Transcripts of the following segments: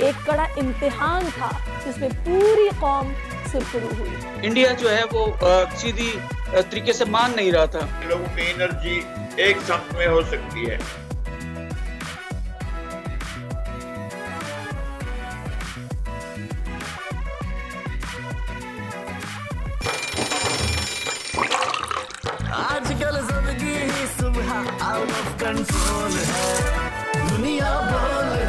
एक कड़ा इम्तिहान था जिसमें पूरी कौम सुरखरू हुई। इंडिया जो है वो सीधी तरीके से मान नहीं रहा था। लोगों की एनर्जी एक साथ में हो सकती है। आजकल जिंदगी ही सुबह आउट ऑफ कंट्रोल है, दुनिया बोल है।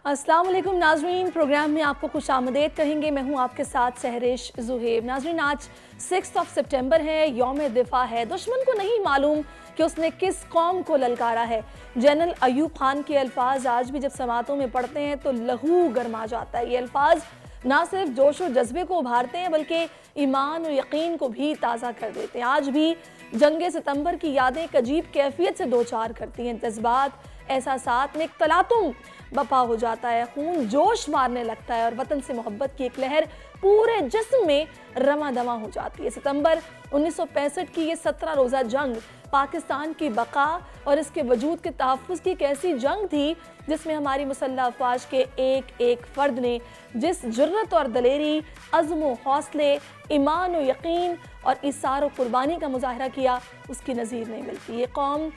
अस्सलाम वालेकुम नाजरीन, प्रोग्राम में आपको खुश आमदेद कहेंगे। मैं हूं आपके साथ सहरिश ज़ुहैब। नाजरीन, आज 6 सितंबर है, यौम दिफा है। दुश्मन को नहीं मालूम कि उसने किस कौम को ललकारा है। जनरल अयूब खान के अल्फाज आज भी जब समातों में पढ़ते हैं तो लहू गरमा जाता है। ये अल्फाज ना सिर्फ जोश और जज्बे को उभारते हैं बल्कि ईमान और यकीन को भी ताज़ा कर देते हैं। आज भी जंग सितंबर की यादें एक अजीब कैफियत से दो चार करती हैं। जज्बात एहसासात में एक तलातुम बपा हो जाता है, खून जोश मारने लगता है और वतन से मोहब्बत की एक लहर पूरे जिस्म में रमा दमा हो जाती है। सितंबर 1965 की ये 17 रोज़ा जंग पाकिस्तान की बका और इसके वजूद के तहफ़्फ़ुज़ की एक ऐसी जंग थी जिसमें हमारी मुसल्लह अफ़वाज के एक एक फ़र्द ने जिस जुर्रत और दलेरी, अज़्म व हौसले, ईमान व यकीन और इसार व कुर्बानी का मुज़ाहरा किया, उसकी नज़ीर नहीं मिलती। ये कौम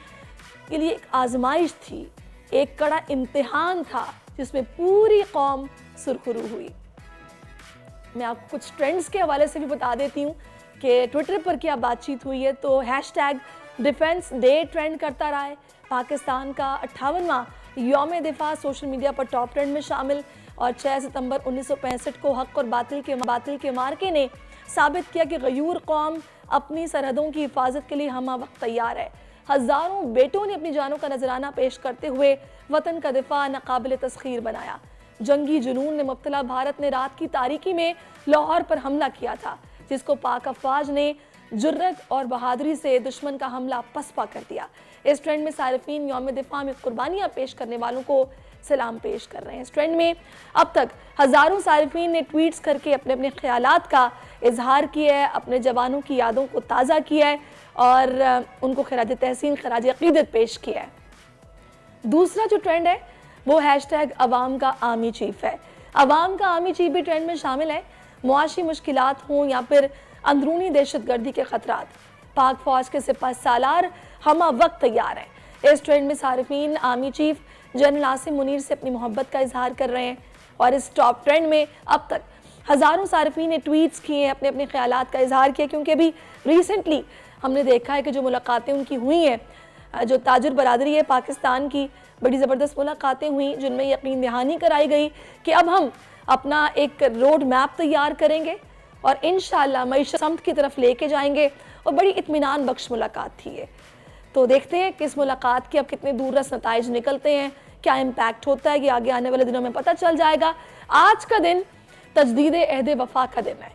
के लिए एक आजमाइश थी, एक कड़ा इम्तिहान था जिसमें पूरी कौम सुरखरू हुई। मैं आपको कुछ ट्रेंड्स के हवाले से भी बता देती हूँ कि ट्विटर पर क्या बातचीत हुई है। तो हैशटैग डिफेंस डे ट्रेंड करता रहा है। पाकिस्तान का 58वां यौम दिफा सोशल मीडिया पर टॉप ट्रेंड में शामिल। और 6 सितंबर 1965 को हक और बातिल के मार्के ने साबित किया कि गयूर कौम अपनी सरहदों की हिफाजत के लिए हमा वक्त तैयार है। हज़ारों बेटों ने अपनी जानों का नजराना पेश करते हुए वतन का दिफा नाकाबिल तस्खीर बनाया। जंगी जुनून में मुब्तला भारत ने रात की तारीकी में लाहौर पर हमला किया था, जिसको पाक अफवाज ने जुर्रत और बहादुरी से दुश्मन का हमला पसपा कर दिया। इस ट्रेंड में सारिफीन यौम दिफा में कुर्बानियाँ पेश करने वालों को सलाम पेश कर रहे हैं। इस ट्रेंड में अब तक हज़ारों सारिफीन ने ट्वीट्स करके अपने अपने ख्यालात का इजहार किया है, अपने जवानों की यादों को ताज़ा किया है और उनको खराज तहसीन, खराज अक़ीदत पेश किया है। दूसरा जो ट्रेंड है वो हैशटैग अवाम का आर्मी चीफ है। अवाम का आर्मी चीफ भी ट्रेंड में शामिल है। मुआशी मुश्किलात हों या फिर अंदरूनी दहशतगर्दी के खतरात, पाक फौज के सिपह सालार हमा वक्त तैयार हैं। इस ट्रेंड में सारिफीन army chief general Asim Munir से अपनी मोहब्बत का इजहार कर रहे हैं। और इस टॉप ट्रेंड में अब तक हज़ारों सारिफीन ने ट्वीट्स किए, अपने अपने ख्यालात का इजहार किया, क्योंकि अभी रिसेंटली हमने देखा है कि जो मुलाकातें उनकी हुई हैं, जो ताजिर बरादरी है पाकिस्तान की, बड़ी ज़बरदस्त मुलाकातें हुई जिनमें यकीन दहानी कराई गई कि अब हम अपना एक रोड मैप तैयार करेंगे और इंशाअल्लाह मईशत समत की तरफ लेके जाएंगे। और बड़ी इत्मीनान बख्श मुलाकात थी ये। तो देखते हैं कि इस मुलाकात के अब कितने दूररस नताइज निकलते हैं, क्या इम्पैक्ट होता है, कि आगे आने वाले दिनों में पता चल जाएगा। आज का दिन तजदीद अहद वफा का दिन है।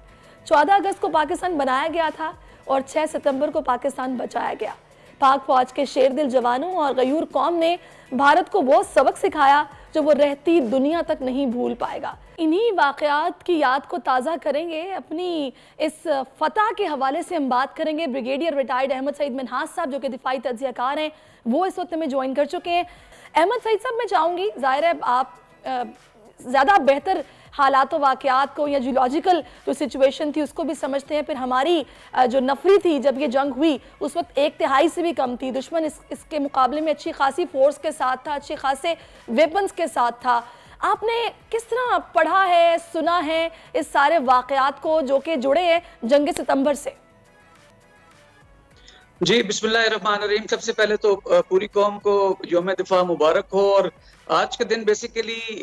14 अगस्त को पाकिस्तान बनाया गया था और 6 सितंबर को पाकिस्तान बचाया गया। पाक फौज के शेर दिल जवानों और गयूर कौम ने भारत को वो सबक सिखाया जो वो रहती दुनिया तक नहीं भूल पाएगा। इन्हीं वाक़यात की याद को ताज़ा करेंगे। अपनी इस फतह के हवाले से हम बात करेंगे। ब्रिगेडियर रिटायर्ड अहमद सईद मिन्हाज साहब, जो कि दिफाई तज्ज़ियाकार हैं, वो इस वक्त में ज्वाइन कर चुके हैं। अहमद सईद साहब, मैं चाहूँगी, ज़ाहिर है आप ज़्यादा बेहतर हालात व वाक़यात को या जियोलॉजिकल जो सिचुएशन थी उसको भी समझते हैं। फिर हमारी जो नफरी थी जब ये जंग हुई उस वक्त 1/3 से भी कम थी। दुश्मन इसके मुकाबले में अच्छी खासी फोर्स के साथ था, अच्छे खासे वेपन्स के साथ था। आपने किस तरह पढ़ा है, सुना है इस सारे वाक़यात को जो कि जुड़े हैं जंग सितंबर से? जी, बिस्मिल्लाहिर्रहमानिर्रहीम। सबसे पहले तो पूरी कौम को यौम दिफा मुबारक हो। और आज का दिन बेसिकली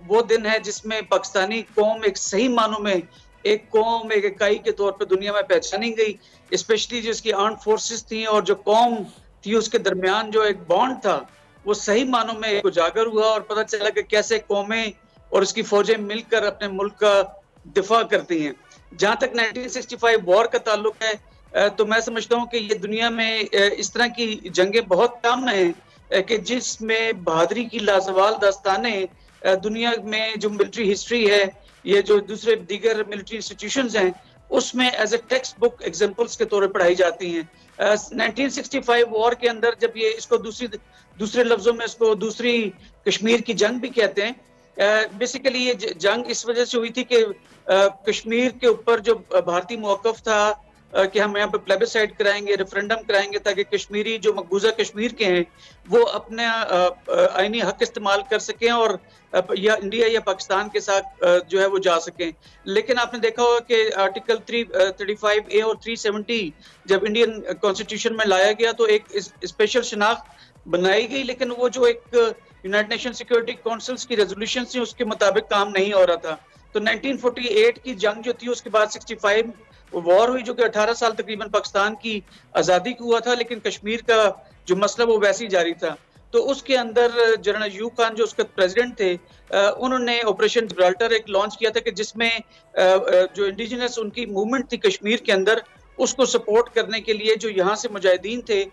वो दिन है जिसमें पाकिस्तानी कौम एक सही मानों में एक कौम, एक इकाई के तौर पर दुनिया में पहचानी गई। स्पेशली जो इसकी आर्म्ड फोर्सेस थी और जो कौम थी उसके दरमियान जो एक बॉन्ड था वो सही मानों में उजागर हुआ और पता चला कि कैसे कौमें और उसकी फौजें मिलकर अपने मुल्क का दिफा करती हैं। जहाँ तक 1965 वॉर का ताल्लुक है तो मैं समझता हूँ कि ये दुनिया में इस तरह की जंगें बहुत कम हैं कि जिसमें बहादुरी की लाजवाल दास्तानें दुनिया में जो मिलिट्री हिस्ट्री है, ये जो दूसरे दीगर मिलिट्री इंस्टीट्यूशंस हैं, उसमें as a text book examples के तौर पर पढ़ाई जाती हैं। 1965 वॉर के अंदर जब ये इसको दूसरे लफ्जों में इसको दूसरी कश्मीर की जंग भी कहते हैं, बेसिकली ये जंग इस वजह से हुई थी कि कश्मीर के ऊपर जो भारतीय मौक़िफ़ था कि हम यहाँ पे प्लेबिसाइड कराएंगे, रेफरेंडम कराएंगे ताकि कश्मीरी जो मकबूजा कश्मीर के हैं वो अपने आईनी हक इस्तेमाल कर सकें और या इंडिया या पाकिस्तान के साथ जो है वो जा सकें। लेकिन आपने देखा होगा कि आर्टिकल 335A और 370 जब इंडियन कॉन्स्टिट्यूशन में लाया गया तो एक स्पेशल शनाख्त बनाई गई, लेकिन वो जो एक यूनाइटेड नेशन सिक्योरिटी काउंसिल्स की रेजोल्यूशन थी उसके मुताबिक काम नहीं हो रहा था। तो 1948 की जंग जो थी उसके बाद 65 वॉर हुई जो कि 18 साल तकरीबन पाकिस्तान की आज़ादी को हुआ था, लेकिन कश्मीर का जो मसला वो वैसे ही जारी था। तो उसके अंदर जनरल अयूब खान जो उसके प्रेसिडेंट थे उन्होंने ऑपरेशन जिब्राल्टर एक लॉन्च किया था कि जिसमें जो इंडिजिनस उनकी मूवमेंट थी कश्मीर के अंदर उसको सपोर्ट करने के लिए जो यहाँ से मुजाहिदीन थे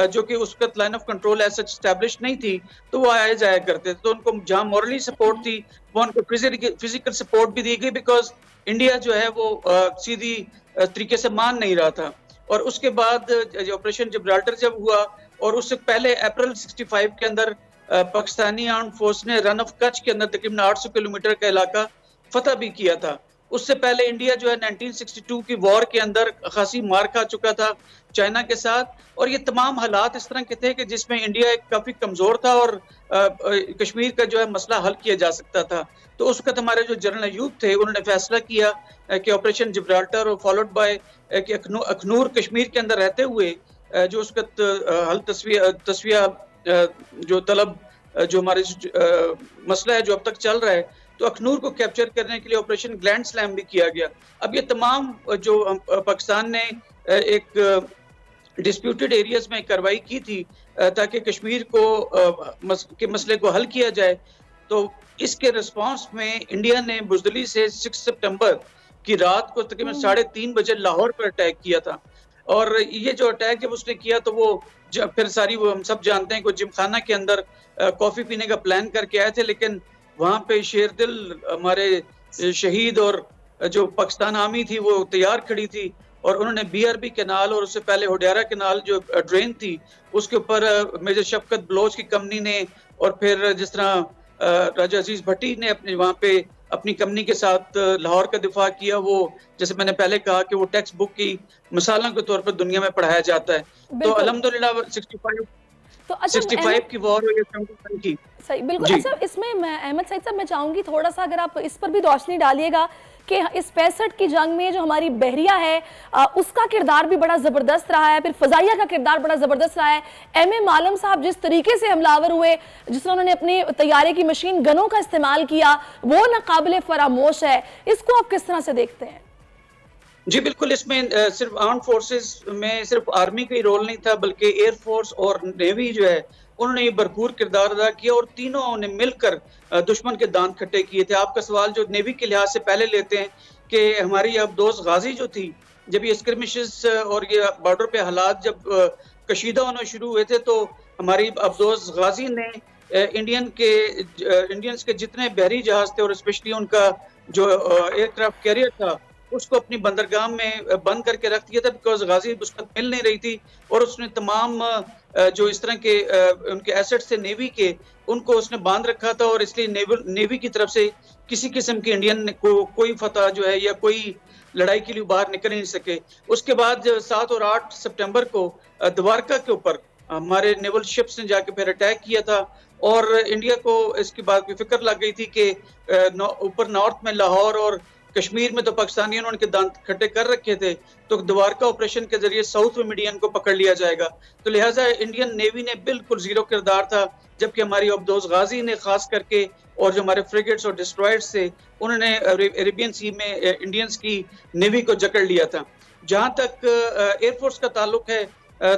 जो कि उस वक्त लाइन ऑफ कंट्रोल ऐसा एस्टैब्लिश नहीं थी तो वो आए जाया करते थे। तो उनको जहाँ मॉरली सपोर्ट थी वो उनको फिजिकल सपोर्ट भी दी गई, बिकॉज इंडिया जो है वो सीधी तरीके से मान नहीं रहा था। और उसके बाद ऑपरेशन जिब्राल्टर जब हुआ और उससे पहले अप्रैल 65 के अंदर पाकिस्तानी आर्म फोर्स ने रन ऑफ कच्छ के अंदर तकरीबन 800 किलोमीटर का इलाका फतह भी किया था। उससे पहले इंडिया जो है 1962 की वॉर के अंदर खासी मार खा चुका था चाइना के साथ, और ये तमाम हालात इस तरह के थे कि जिसमें इंडिया एक काफ़ी कमज़ोर था और कश्मीर का जो है मसला हल किया जा सकता था। तो उस वक्त हमारे जो जनरल अयूब थे उन्होंने फैसला किया कि ऑपरेशन जिब्राल्टर और फॉलोड बाय अखनूर कश्मीर के अंदर रहते हुए जो उस वक्त हल तस्विया जो तलब जो हमारे मसला है जो अब तक चल रहा है, तो अखनूर को कैप्चर करने के लिए ऑपरेशन ग्लैंड स्लैम भी किया गया। अब ये तमाम जो पाकिस्तान ने एक डिस्प्यूटेड एरियाज में कार्रवाई की थी ताकि कश्मीर को के मसले को हल किया जाए। तो इसके रिस्पांस में इंडिया ने बुजदली से 6 सितंबर की रात को तकरीबन 3:30 बजे लाहौर पर अटैक किया था। और ये जो अटैक जब उसने किया तो वो फिर सारी वो हम सब जानते हैं कि जिमखाना के अंदर कॉफ़ी पीने का प्लान करके आए थे, लेकिन वहाँ पे शेरदिल हमारे शहीद और जो पाकिस्तान आर्मी थी वो तैयार खड़ी थी और उन्होंने BRB कैनाल और उससे पहले होडियारा कैनाल जो ड्रेन थी उसके ऊपर मेजर शफकत बलोच की कंपनी ने और फिर जिस तरह राजा अजीज भट्टी ने अपने वहाँ पे अपनी कंपनी के साथ लाहौर का दिफा किया। वो जैसे मैंने पहले कहा कि वो टेक्स्ट बुक की मिसालों के तौर पर दुनिया में पढ़ाया जाता है। तो अल्हम्दुलिल्लाह 65 की वॉर हुई की। सही, बिल्कुल। अच्छा, इसमें मैं अहमद सईद साहब मैं चाहूंगी थोड़ा सा अगर आप इस पर भी रोशनी डालिएगा कि इस 65 की जंग में जो हमारी बहरिया है उसका किरदार भी बड़ा ज़बरदस्त रहा है, फिर फ़ज़ाइया का किरदार बड़ा ज़बरदस्त रहा है। MM आलम साहब जिस तरीके से हमलावर हुए, जिस तरह उन्होंने अपने तैयारे की मशीन गनों का इस्तेमाल किया, वो नाकाबिले फरामोश है। इसको आप किस तरह से देखते हैं? जी बिल्कुल, इसमें सिर्फ आर्म फोर्सेस में सिर्फ आर्मी का ही रोल नहीं था बल्कि एयरफोर्स और नेवी जो है उन्होंने ये भरपूर किरदार अदा किया और तीनों ने मिलकर दुश्मन के दांत खट्टे किए थे। आपका सवाल जो नेवी के लिहाज से पहले लेते हैं कि हमारी अब्दोस गाजी जो थी, जब ये स्क्रिमिशेस और ये बॉर्डर पे हालात जब कशीदा होना शुरू हुए थे तो हमारी अब्दोस गाजी ने इंडियंस के जितने बहरी जहाज थे और स्पेशली उनका जो एयरक्राफ्ट कैरियर था उसको अपनी बंदरगाह में बंद करके रख दिया था, बिकॉज गाजी उसको मिल नहीं रही थी और उसने तमाम जो इस तरह के उनके एसेट्स थे नेवी के उनको उसने बांध रखा था और इसलिए नेवी की तरफ से किसी किस्म की इंडियन को कोई फतह जो है या कोई लड़ाई के लिए बाहर निकल नहीं सके। उसके बाद 7 और 8 सितंबर को द्वारका के ऊपर हमारे नेवल शिप्स ने जाके फिर अटैक किया था और इंडिया को इसकी बात की फिक्र लग गई थी कि ऊपर नॉर्थ में लाहौर और कश्मीर में तो पाकिस्तानियों ने उनके दांत खट्टे कर रखे थे, तो द्वारका ऑपरेशन के जरिए साउथ में इंडियन को पकड़ लिया जाएगा। तो लिहाजा इंडियन नेवी ने बिल्कुल जीरो किरदार था, जबकि हमारी अब्दोस गाजी ने खास करके और जो हमारे फ्रिगेट्स और डिस्ट्रॉयर्स थे उन्होंने अरेबियन सी में इंडियंस की नेवी को जकड़ लिया था। जहाँ तक एयरफोर्स का ताल्लुक है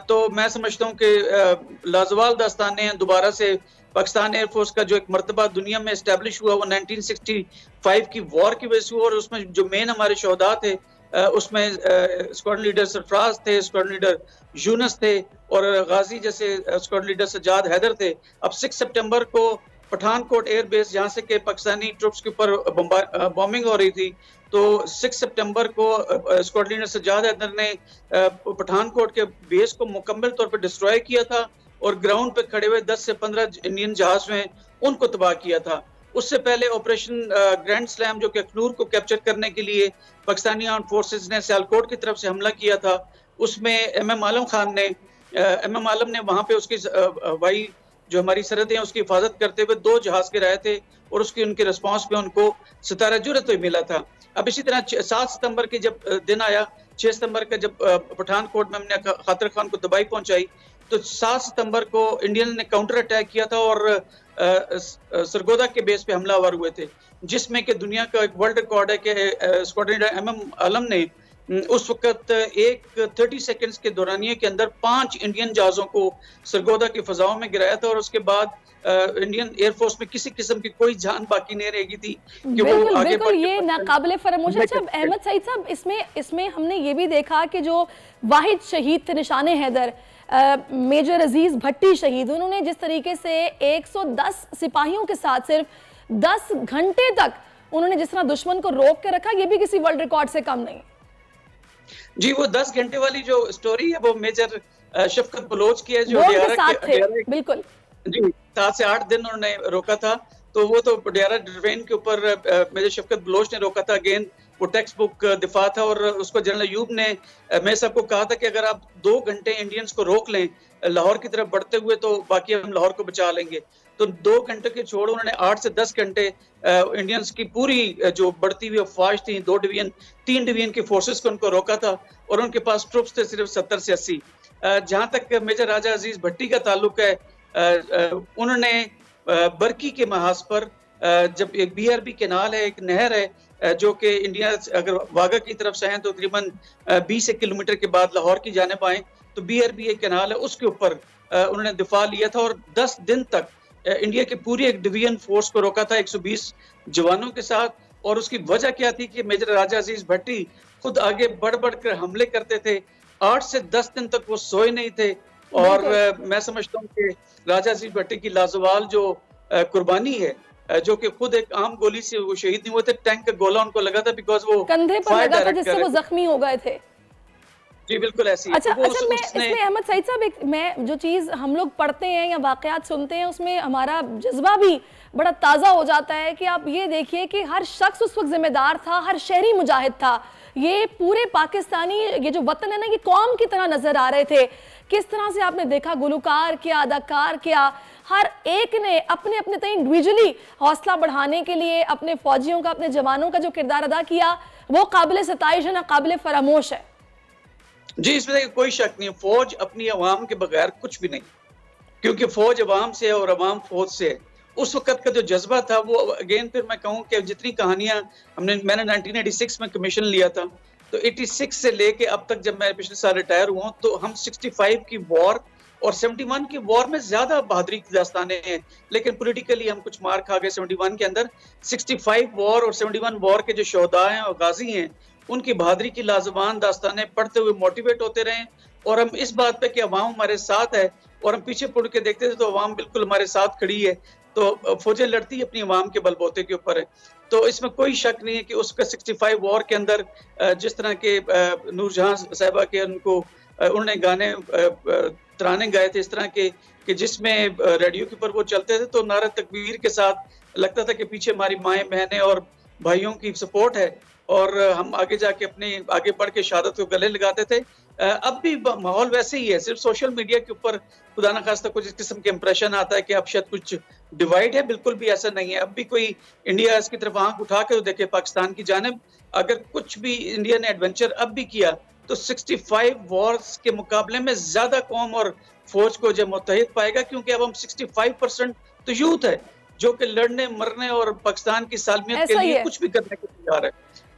तो मैं समझता हूँ कि लाजवाल दास्तान हैं दोबारा से पाकिस्तान एयरफोर्स का जो एक मर्तबा दुनिया में इस्टेब्लिश हुआ वो 1965 की वॉर की वजह से हुआ और उसमें जो मेन हमारे शोहदा थे उसमें स्क्वाड्रन लीडर सरफराज थे, स्क्वाड्रन लीडर यूनस थे और गाजी जैसे स्क्वाड्रन लीडर सज्जाद हैदर थे। अब 6 सितंबर को पठानकोट एयरबेस जहाँ से के पाकिस्तानी ट्रुप्स के ऊपर बॉम्बिंग हो रही थी, तो 6 सितंबर को स्क्वाड्रन लीडर सज्जाद हैदर ने पठानकोट के बेस को मुकम्मल तौर पर डिस्ट्रॉय किया था और ग्राउंड पे खड़े हुए 10 से 15 इंडियन जहाज में उनको तबाह किया था। उससे पहले ऑपरेशन ग्रैंड स्लैम जो कि अखनूर को कैप्चर करने के लिए पाकिस्तानी आर्म्ड फोर्सेस ने सियालकोट की तरफ से हमला किया था, उसमें एमएम आलम ने वहां पे उसकी हवाई जो हमारी सरहदें हैं उसकी हिफाजत करते हुए 2 जहाज गिराए थे और उसकी उनके रिस्पांस पे उनको सितारा जुर्रत मिला था। अब इसी तरह 7 सितंबर के जब दिन आया, 6 सितंबर का जब पठानकोट में हमने खातिर खान को दबाई पहुंचाई, तो 7 सितंबर को इंडियन ने काउंटर अटैक किया था और सरगोदा के बेस पे हमलावर हुए थे, जिसमें कि दुनिया का एक वर्ल्ड रिकॉर्ड है कि स्क्वाड्रन एमएम आलम ने उस वक्त एक 30 सेकंड्स के दौरानिए के अंदर 5 इंडियन जहाज़ों को सरगोदा की फजाओं में गिराया था और उसके बाद इंडियन एयरफोर्स में किसी किस्म की कोई जान बाकी नहीं रहेगी थी कि वो आगे बिल्कुल ये नाकाबिले फरामोश। अच्छा अहमद सईद साहब, इसमें हमने ये भी देखा कि जो वाहिद शहीद थे निशाने हैदर, मेजर अजीज भट्टी शहीद, उन्होंने जिस तरीके से 110 सिपाहियों के साथ सिर्फ 10 घंटे तक उन्होंने जिस तरह दुश्मन को रोक के रखा, ये भी किसी वर्ल्ड रिकॉर्ड से कम नहीं। जी, वो 10 घंटे वाली जो स्टोरी है वो मेजर शफकत बलोच की है, जो बिल्कुल जी 7 से 8 दिन उन्होंने रोका था। तो वो तो डियारा ड्रेन के ऊपर मेजर शफकत बलोच ने रोका था। अगेन वो टेक्स्ट बुक दिफा था और उसको जनरल अयूब ने मैं सबको कहा था कि अगर आप 2 घंटे इंडियंस को रोक लें लाहौर की तरफ बढ़ते हुए तो बाकी हम लाहौर को बचा लेंगे। तो 2 घंटे के छोड़ उन्होंने 8 से 10 घंटे इंडियंस की पूरी जो बढ़ती हुई अफवाज थी, 3 डिवीजन की फोर्सेस को उनको रोका था और उनके पास ट्रुप्स थे सिर्फ 70 से 80। जहां तक मेजर राजा अजीज भट्टी का ताल्लुक है, उन्होंने बरकी के महाज पर जब एक BRB केनाल है, एक नहर है जो कि इंडिया अगर वागा की तरफ से हैं तो तकरीबन 20 किलोमीटर के बाद लाहौर की जानिब आए, तो BRB एक केनाल है उसके ऊपर उन्होंने दिफा लिया था और 10 दिन तक इंडिया की पूरी एक डिवीजन फोर्स को रोका था 120 जवानों के साथ। और उसकी वजह क्या थी कि मेजर राजा अजीज भट्टी खुद आगे बढ़ कर हमले करते थे। 8 से 10 दिन तक वो सोए नहीं थे और मैं समझता हूँ कि राजा अजीज भट्टी की लाजवाल जो कुर्बानी है, जो कि खुद एक आम गोली से वो शहीद नहीं हुए थे, टैंक का गोला उनको लगा था बिकॉज वो कंधे पर लगा था जिससे वो जख्मी हो गए थे। जी बिल्कुल ऐसी। अच्छा, मैं इसमें अहमद सईद साहब मैं जो चीज़ हम लोग पढ़ते हैं या वाकयात सुनते हैं उसमें हमारा जज्बा भी बड़ा ताज़ा हो जाता है कि आप ये देखिए कि हर शख्स उस वक्त जिम्मेदार था, हर शहरी मुजाहिद था। ये पूरे पाकिस्तानी ये जो वतन है ना, ये कौम की तरह नजर आ रहे थे। किस तरह से आपने देखा, गुलकार किया, अदाकार किया, हर एक ने अपने अपने तय इंडिविजुअली हौसला बढ़ाने के लिए अपने फौजियों का, अपने जवानों का जो किरदार अदा किया वो काबिल सताइश है, ना काबिल फरामोश है। जी, इसमें कोई शक नहीं, फौज अपनी अवाम के बगैर कुछ भी नहीं, क्योंकि फौज अवाम से है और अवाम फौज से है। उस वक्त का जो जज्बा था वो अगेन फिर मैं कहूँ कि जितनी कहानियां मैंने 1986 में कमीशन लिया था, तो 86 से लेके अब तक जब मैं पिछले साल रिटायर हुआ तो हम 65 की वॉर और 71 की वॉर में ज्यादा बहादुरी की दास्तानें हैं, लेकिन पॉलिटिकली हम कुछ मार खा गए 71 के अंदर। 65 वॉर और 71 वॉर के जो शोहदा हैं और गाजी हैं, उनकी बहादुरी की लाजवान दास्तानें पढ़ते हुए मोटिवेट होते रहे और हम इस बात पे कि अवाम हमारे साथ है और हम पीछे मुड़ के देखते थे तो अवाम बिल्कुल हमारे साथ खड़ी है। तो फौजें लड़ती अपनी अवाम के बलबूते के ऊपर है, तो इसमें कोई शक नहीं है कि उसका 65 वॉर के अंदर जिस तरह के नूरजहां साहिबा के उन्होंने गाने तराने गाए थे इस तरह के कि जिसमें रेडियो के ऊपर वो चलते थे तो नारा तकबीर के साथ लगता था कि पीछे हमारी माएँ बहनें और भाइयों की सपोर्ट है और हम आगे जाके अपने आगे बढ़ के शहादत को गले लगाते थे। अब भी माहौल वैसे ही है, सिर्फ सोशल मीडिया के ऊपर खुदा न खास्ता कुछ इस किस्म के इंप्रेशन आता है कि अब शायद कुछ डिवाइड है, बिल्कुल भी ऐसा नहीं है। अब भी कोई इंडिया इसकी तरफ आंख उठा के तो देखे पाकिस्तान की जानिब, अगर कुछ भी इंडिया ने एडवेंचर अब भी किया तो 65 वॉर्स के मुकाबले में ज्यादा कौम और फौज को जब मुत्तहिद पाएगा, क्योंकि अब हम 65% तो यूथ है जो कि लड़ने मरने और पाकिस्तान की सालमियत के लिए कुछ भी करने को तैयार है।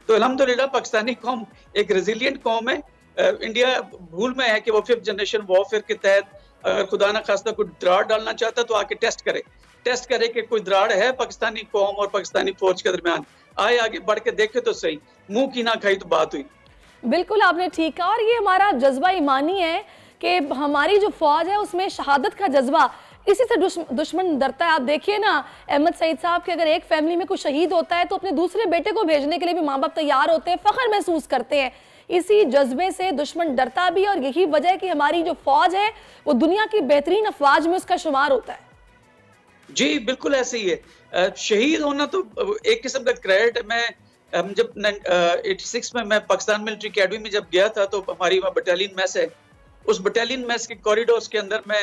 तो अल्हम्दुलिल्लाह पाकिस्तानी कौम एक रेजिलियंट कौम है। इंडिया भूल में है कि वो 5th जनरेशन वॉरफेयर के तहत अगर खुदा ना खास्ता कोई दरार डालना चाहता तो आके टेस्ट करे कि कोई दरार है पाकिस्तानी कौम और पाकिस्तानी फौज के दरमियान, आए आगे बढ़ के देखे तो सही, मुंह की ना खाई तो बात हुई। बिल्कुल आपने ठीक कहा और ये हमारा जज्बा ईमानी है कि हमारी जो फौज है उसमें शहादत का जज्बा, इसी से दुश्मन डरता है। आप देखिए ना अहमद सईद साहब कि अगर एक फैमिली में कोई शहीद होता है तो अपने दूसरे बेटे को भेजने के लिए भी माँ बाप तैयार होते हैं, फख्र महसूस करते हैं। इसी जज्बे से दुश्मन डरता भी और यही वजह है कि हमारी जो फौज है वो दुनिया की बेहतरीन अफवाज में उसका शुमार होता है। जी बिल्कुल ऐसे ही है। शहीद होना तो एक किस्म का क्रेडिट। हम जब 86 में मैं पाकिस्तान मिलिट्री अकेडमी में जब गया था तो हमारी वहाँ बटालियन मैस है, उस बटालियन मैस के कॉरिडोर्स के अंदर में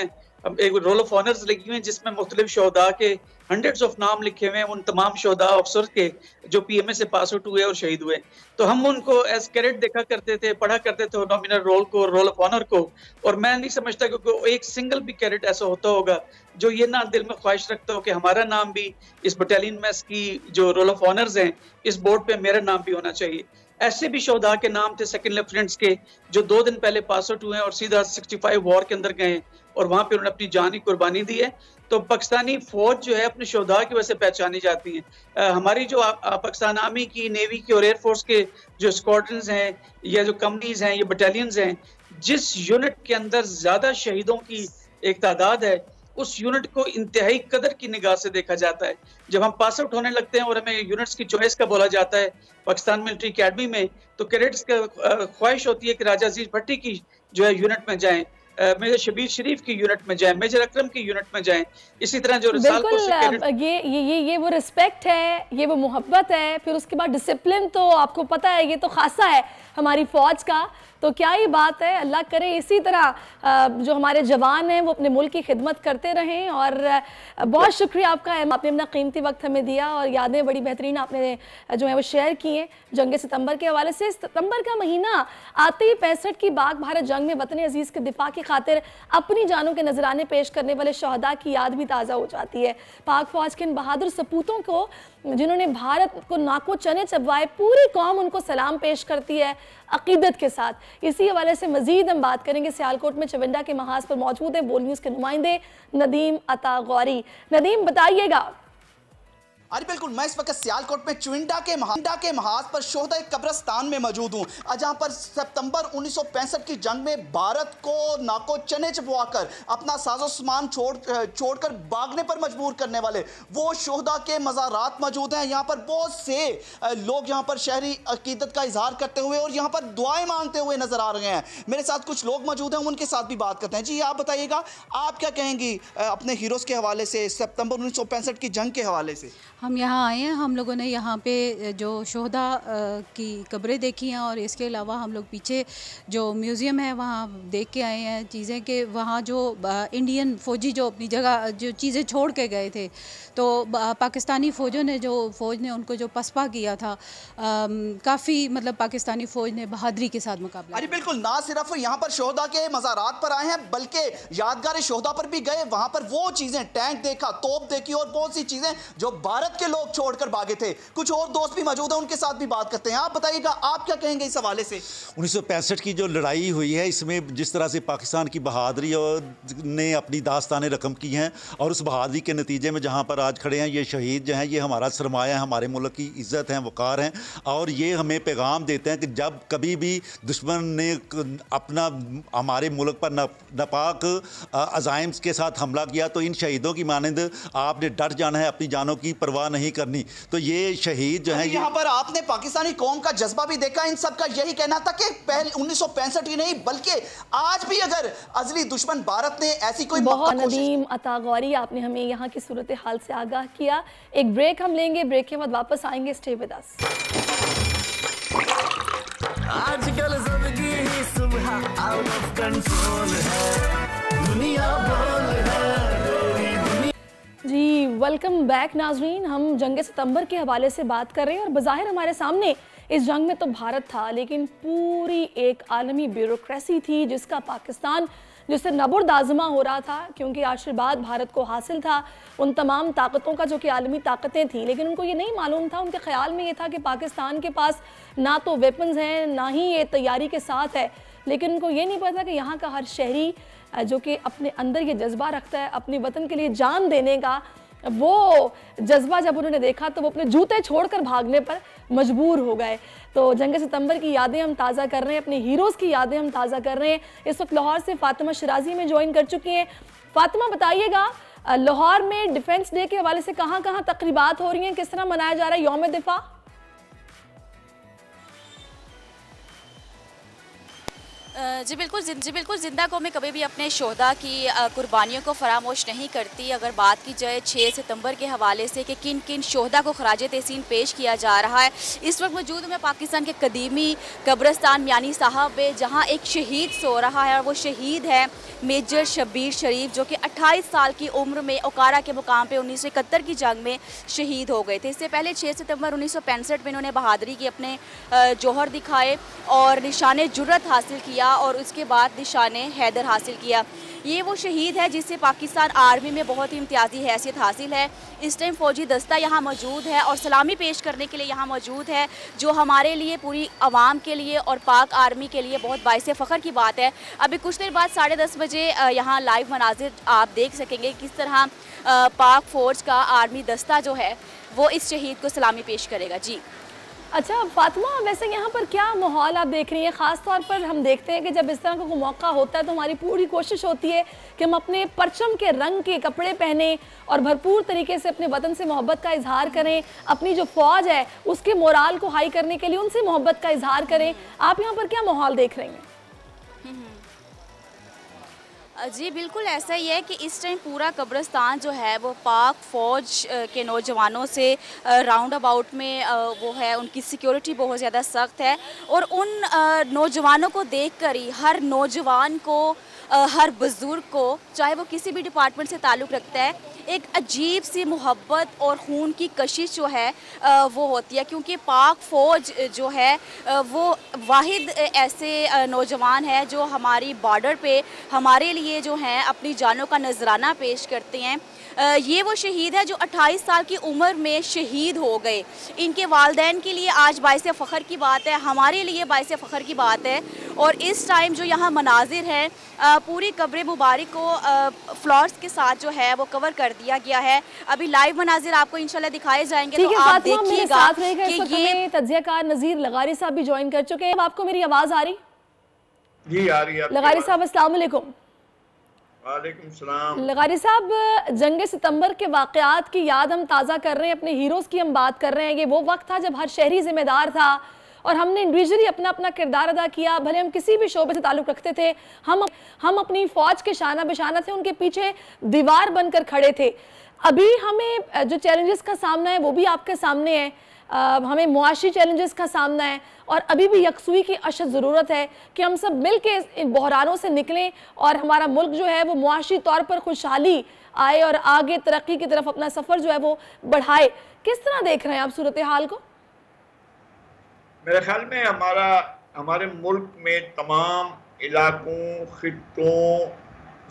एक रोल ऑफ ऑनर्स लगी हुई है जिसमें मुख्तलिफ शोहदा के हंड्रेड्स ऑफ नाम लिखे हुए हैं, उन तमाम शोहदा अफसर के जो पीएमए से पास आउट हुए और शहीद हुए। तो हम उनको एज कैडेट देखा करते थे, पढ़ा करते थे नॉमिनल रोल को, रोल ऑफ ऑनर को। और मैं नहीं समझता कि एक सिंगल भी कैडेट ऐसा होता होगा जो ये ना दिल में ख्वाहिश रखता हो कि हमारा नाम भी इस बटालियन मैस की जो रोल ऑफ ऑनर्स हैं इस बोर्ड पे मेरा नाम भी होना चाहिए। ऐसे भी शोहदा के नाम थे सेकंड लेफ्टिनेंट्स के जो 2 दिन पहले पास आउट हुए हैं और सीधा 65 वॉर के अंदर गए और वहां पे उन्होंने अपनी जान की कुर्बानी दी है। तो पाकिस्तानी फौज जो है अपने शोहदा की वजह से पहचानी जाती है। हमारी जो पाकिस्तान आर्मी की, नेवी की और एयरफोर्स के जो स्क्वाड्रन्स हैं या जो कंपनीज हैं या बटालियंस हैं, जिस यूनिट के अंदर ज्यादा शहीदों की एक तादाद है उस यूनिट को इंतहाई कदर की निगाह से देखा जाता है। जब हम पास आउट होने लगते हैं और हमें यूनिट्स की चॉइस का बोला जाता है पाकिस्तान मिलिट्री अकेडमी में, तो कैडेट्स का ख्वाहिश होती है कि राजा अजीज भट्टी की जो है यूनिट में जाएं, मेजर शबीर शरीफ की यूनिट में जाएं, मेजर अकरम की यूनिट में जाएं। इसी तरह जो बिल्कुल ये वो रिस्पेक्ट है, ये वो मोहब्बत है। फिर उसके बाद डिसिप्लिन तो आपको पता है ये तो खासा है हमारी फौज का। तो क्या ही बात है, अल्लाह करे इसी तरह जो हमारे जवान हैं वो अपने मुल्क की खिदमत करते रहें। और बहुत शुक्रिया आपका, आपने अपना कीमती वक्त हमें दिया और यादें बड़ी बेहतरीन आपने जो है वो शेयर की हैं जंग सितंबर के हवाले से। सितंबर का महीना आते ही 65 की बाग भारत जंग में वतन अजीज़ के दिफा की खातिर अपनी जानों के नजराने पेश करने वाले शहदा की याद भी ताज़ा हो जाती है। पाक फौज के इन बहादुर सपूतों को जिन्होंने भारत को नाको चने चबवाए, पूरी कौम उनको सलाम पेश करती है अकीदत के साथ। इसी हवाले से मजीद हम बात करेंगे। सियालकोट में चविंडा के महाज पर मौजूद है बोल न्यूज़ के नुमाइंदे नदीम अता गौरी। नदीम बताइएगा। अरे बिल्कुल, मैं इस वक्त सियालकोट में चुविंडा के महाज पर शोहदा कब्रिस्तान में मौजूद हूँ, जहाँ पर सितंबर 1965 की जंग में भारत को नाको चने चबवाकर अपना साजो सामान छोड़कर भागने पर मजबूर करने वाले वो शोहदा के मज़ारात मौजूद हैं। यहाँ पर बहुत से लोग यहाँ पर शहरी अकीदत का इजहार करते हुए और यहाँ पर दुआएं मांगते हुए नजर आ रहे हैं। मेरे साथ कुछ लोग मौजूद हैं, उनके साथ भी बात करते हैं। जी आप बताइएगा, आप क्या कहेंगी अपने हीरोज़ के हवाले से, सितंबर 1965 की जंग के हवाले से? हम यहाँ आए हैं, हम लोगों ने यहाँ पे जो शोहदा की कब्रें देखी हैं और इसके अलावा हम लोग पीछे जो म्यूज़ियम है वहाँ देख के आए हैं चीज़ें कि वहाँ जो इंडियन फ़ौजी जो अपनी जगह जो चीज़ें छोड़ के गए थे, तो पाकिस्तानी फ़ौज ने उनको जो पसपा किया था, काफ़ी मतलब पाकिस्तानी फ़ौज ने बहादुरी के साथ मुकाबला। अरे बिल्कुल, ना सिर्फ यहाँ पर शोहदा के मज़ारात पर आए हैं बल्कि यादगार शोहदा पर भी गए। वहाँ पर वो चीज़ें, टैंक देखा, तोप देखी और बहुत सी चीज़ें जो भारत के लोग छोड़कर भागे थे। कुछ और दोस्त भी मौजूद हैं, उनके साथ भी बात करते हैं। आप बताइएगा, आप क्या कहेंगे इस हवाले से? 1965 की जो लड़ाई हुई है, इसमें जिस तरह से पाकिस्तान की बहादुरी ने अपनी दास्तानें रकम की हैं और उस बहादुरी के नतीजे में जहाँ पर आज खड़े हैं ये शहीद जो हैं, ये हमारा सरमाया है, हमारे मुल्क की इज़्ज़त है, वक़ार हैं। और ये हमें पैगाम देते हैं कि जब कभी भी दुश्मन ने अपना हमारे मुल्क पर नापाक अज़ाइम के साथ हमला किया तो इन शहीदों की मानंद आपने डट जाना है, अपनी जानों की परवाह नहीं करनी। तो ये शहीद जो है, यहाँ पर आपने पाकिस्तानी कौम का जज्बा भी देखा। इन सब का यही कहना था कि पहले 1965 ही नहीं बल्कि आज भी अगर अजली दुश्मन भारत ने ऐसी कोई बहुत नदीम अता गौरी, आपने हमें यहाँ की सूरत हाल से आगाह किया। एक ब्रेक हम लेंगे, ब्रेक के बाद वापस आएंगे। Stay with us. आजकल जिंदगी ही सुबह आउट ऑफ कंट्रोल है, दुनिया बोल है। जी वेलकम बैक नाजरीन। हम जंग सितंबर के हवाले से बात कर रहे हैं और बज़ाहिर हमारे सामने इस जंग में तो भारत था, लेकिन पूरी एक आलमी ब्यूरोक्रेसी थी जिसका पाकिस्तान जिससे नबुर्दाज़मा हो रहा था, क्योंकि आशीर्वाद भारत को हासिल था उन तमाम ताकतों का जो कि आलमी ताकतें थी। लेकिन उनको ये नहीं मालूम था, उनके ख्याल में ये था कि पाकिस्तान के पास ना तो वेपन्स हैं, ना ही ये तैयारी के साथ है। लेकिन उनको ये नहीं पता कि यहाँ का हर शहरी जो कि अपने अंदर ये जज्बा रखता है अपनी वतन के लिए जान देने का, वो जज्बा जब उन्होंने देखा तो वो अपने जूते छोड़कर भागने पर मजबूर हो गए। तो जंग सितंबर की यादें हम ताज़ा कर रहे हैं, अपने हीरोज़ की यादें हम ताज़ा कर रहे हैं। इस वक्त लाहौर से फातिमा शराजी में ज्वाइन कर चुकी हैं। फातिमा बताइएगा, लाहौर में डिफेंस डे के हवाले से कहाँ कहाँ तकरीबात हो रही हैं, किस तरह मनाया जा रहा है यौम दिफा? जी बिल्कुल, ज़िंदा कौमें कभी भी अपने शोहदा की कुर्बानियों को फरामोश नहीं करती। अगर बात की जाए 6 सितंबर के हवाले से कि किन किन शोहदा को खराजे तहसीन पेश किया जा रहा है, इस वक्त मौजूद हूँ मैं पाकिस्तान के कदीमी कब्रिस्तान मियानी साहब में, जहाँ एक शहीद सो रहा है और वो शहीद है मेजर शब्बीर शरीफ, जो कि 28 साल की उम्र में ओकारा के मुकाम पे 1971 की जंग में शहीद हो गए थे। इससे पहले 6 सितंबर 1965 में इन्होंने बहादुरी के अपने जौहर दिखाए और निशाने जुर्रत हासिल किया और उसके बाद निशाने हैदर हासिल किया। ये वो शहीद है जिससे पाकिस्तान आर्मी में बहुत ही इम्तियाजी हैसियत हासिल है। इस टाइम फ़ौजी दस्ता यहाँ मौजूद है और सलामी पेश करने के लिए यहाँ मौजूद है, जो हमारे लिए, पूरी आवाम के लिए और पाक आर्मी के लिए बहुत बाइसे फ़ख्र की बात है। अभी कुछ देर बाद 10:30 बजे यहाँ लाइव मनाजिर आप देख सकेंगे किस तरह पाक फ़ौज का आर्मी दस्ता जो है वो इस शहीद को सलामी पेश करेगा। जी अच्छा फातिमा, वैसे यहाँ पर क्या माहौल आप देख रही हैं? ख़ास तौर पर हम देखते हैं कि जब इस तरह का कोई मौका होता है तो हमारी पूरी कोशिश होती है कि हम अपने परचम के रंग के कपड़े पहने और भरपूर तरीके से अपने वतन से मोहब्बत का इजहार करें, अपनी जो फ़ौज है उसके मोराल को हाई करने के लिए उनसे मोहब्बत का इजहार करें। आप यहाँ पर क्या माहौल देख रही हैं? जी बिल्कुल ऐसा ही है कि इस टाइम पूरा कब्रिस्तान जो है वो पाक फ़ौज के नौजवानों से राउंड अबाउट में वो है, उनकी सिक्योरिटी बहुत ज़्यादा सख्त है और उन नौजवानों को देखकर ही हर नौजवान को, हर बुज़ुर्ग को, चाहे वो किसी भी डिपार्टमेंट से ताल्लुक़ रखता है, एक अजीब सी मोहब्बत और खून की कशिश जो है वो होती है, क्योंकि पाक फ़ौज जो है वो वाहिद ऐसे नौजवान है जो हमारी बॉर्डर पे हमारे लिए जो हैं अपनी जानों का नजराना पेश करते हैं। ये वो शहीद है जो 28 साल की उम्र में शहीद हो गए। इनके वालिदैन के लिए आज बाइसे फ़ख्र की बात है, हमारे लिए बाइसे फ़ख्र की बात है। और इस टाइम जो यहाँ मनाजिर है, पूरी कब्र मुबारक को फ्लावर्स के साथ जो है वो कवर कर दिया गया है। अभी लाइव मनाजिर आपको इंशाल्लाह दिखाए जाएंगे, तो आप देखिएगा कि ये तज्ज़ियाकार नज़ीर लगारी साहब भी ज्वाइन कर चुके हैं। आपको मेरी आवाज़ आ रही? जी आ रही है। लगारी साहब अस्सलाम वालेकुम। वालेकुम सलाम। लगारी साहब, जंग सितंबर के वाक़यात की याद हम ताज़ा कर रहे हैं, अपने हीरोज़ की हम बात कर रहे हैं। ये वो वक्त था जब हर शहरी जिम्मेदार था और हमने इंडिविजुअली अपना अपना किरदार अदा किया, भले हम किसी भी शोबे से ताल्लुक़ रखते थे। हम अपनी फ़ौज के शाना बेशाना थे, उनके पीछे दीवार बनकर खड़े थे। अभी हमें जो चैलेंजेस का सामना है वो भी आपके सामने है, हमें मुआशी चैलेंजेस का सामना है और अभी भी यकसुई की अशद ज़रूरत है कि हम सब मिल के इन बहरानों से निकलें और हमारा मुल्क जो है वो मुआशी तौर पर खुशहाली आए और आगे तरक्की की तरफ अपना सफ़र जो है वो बढ़ाए। किस तरह देख रहे हैं आप सूरत हाल को? मेरे ख्याल में हमारे मुल्क में तमाम इलाकों, खित्तों,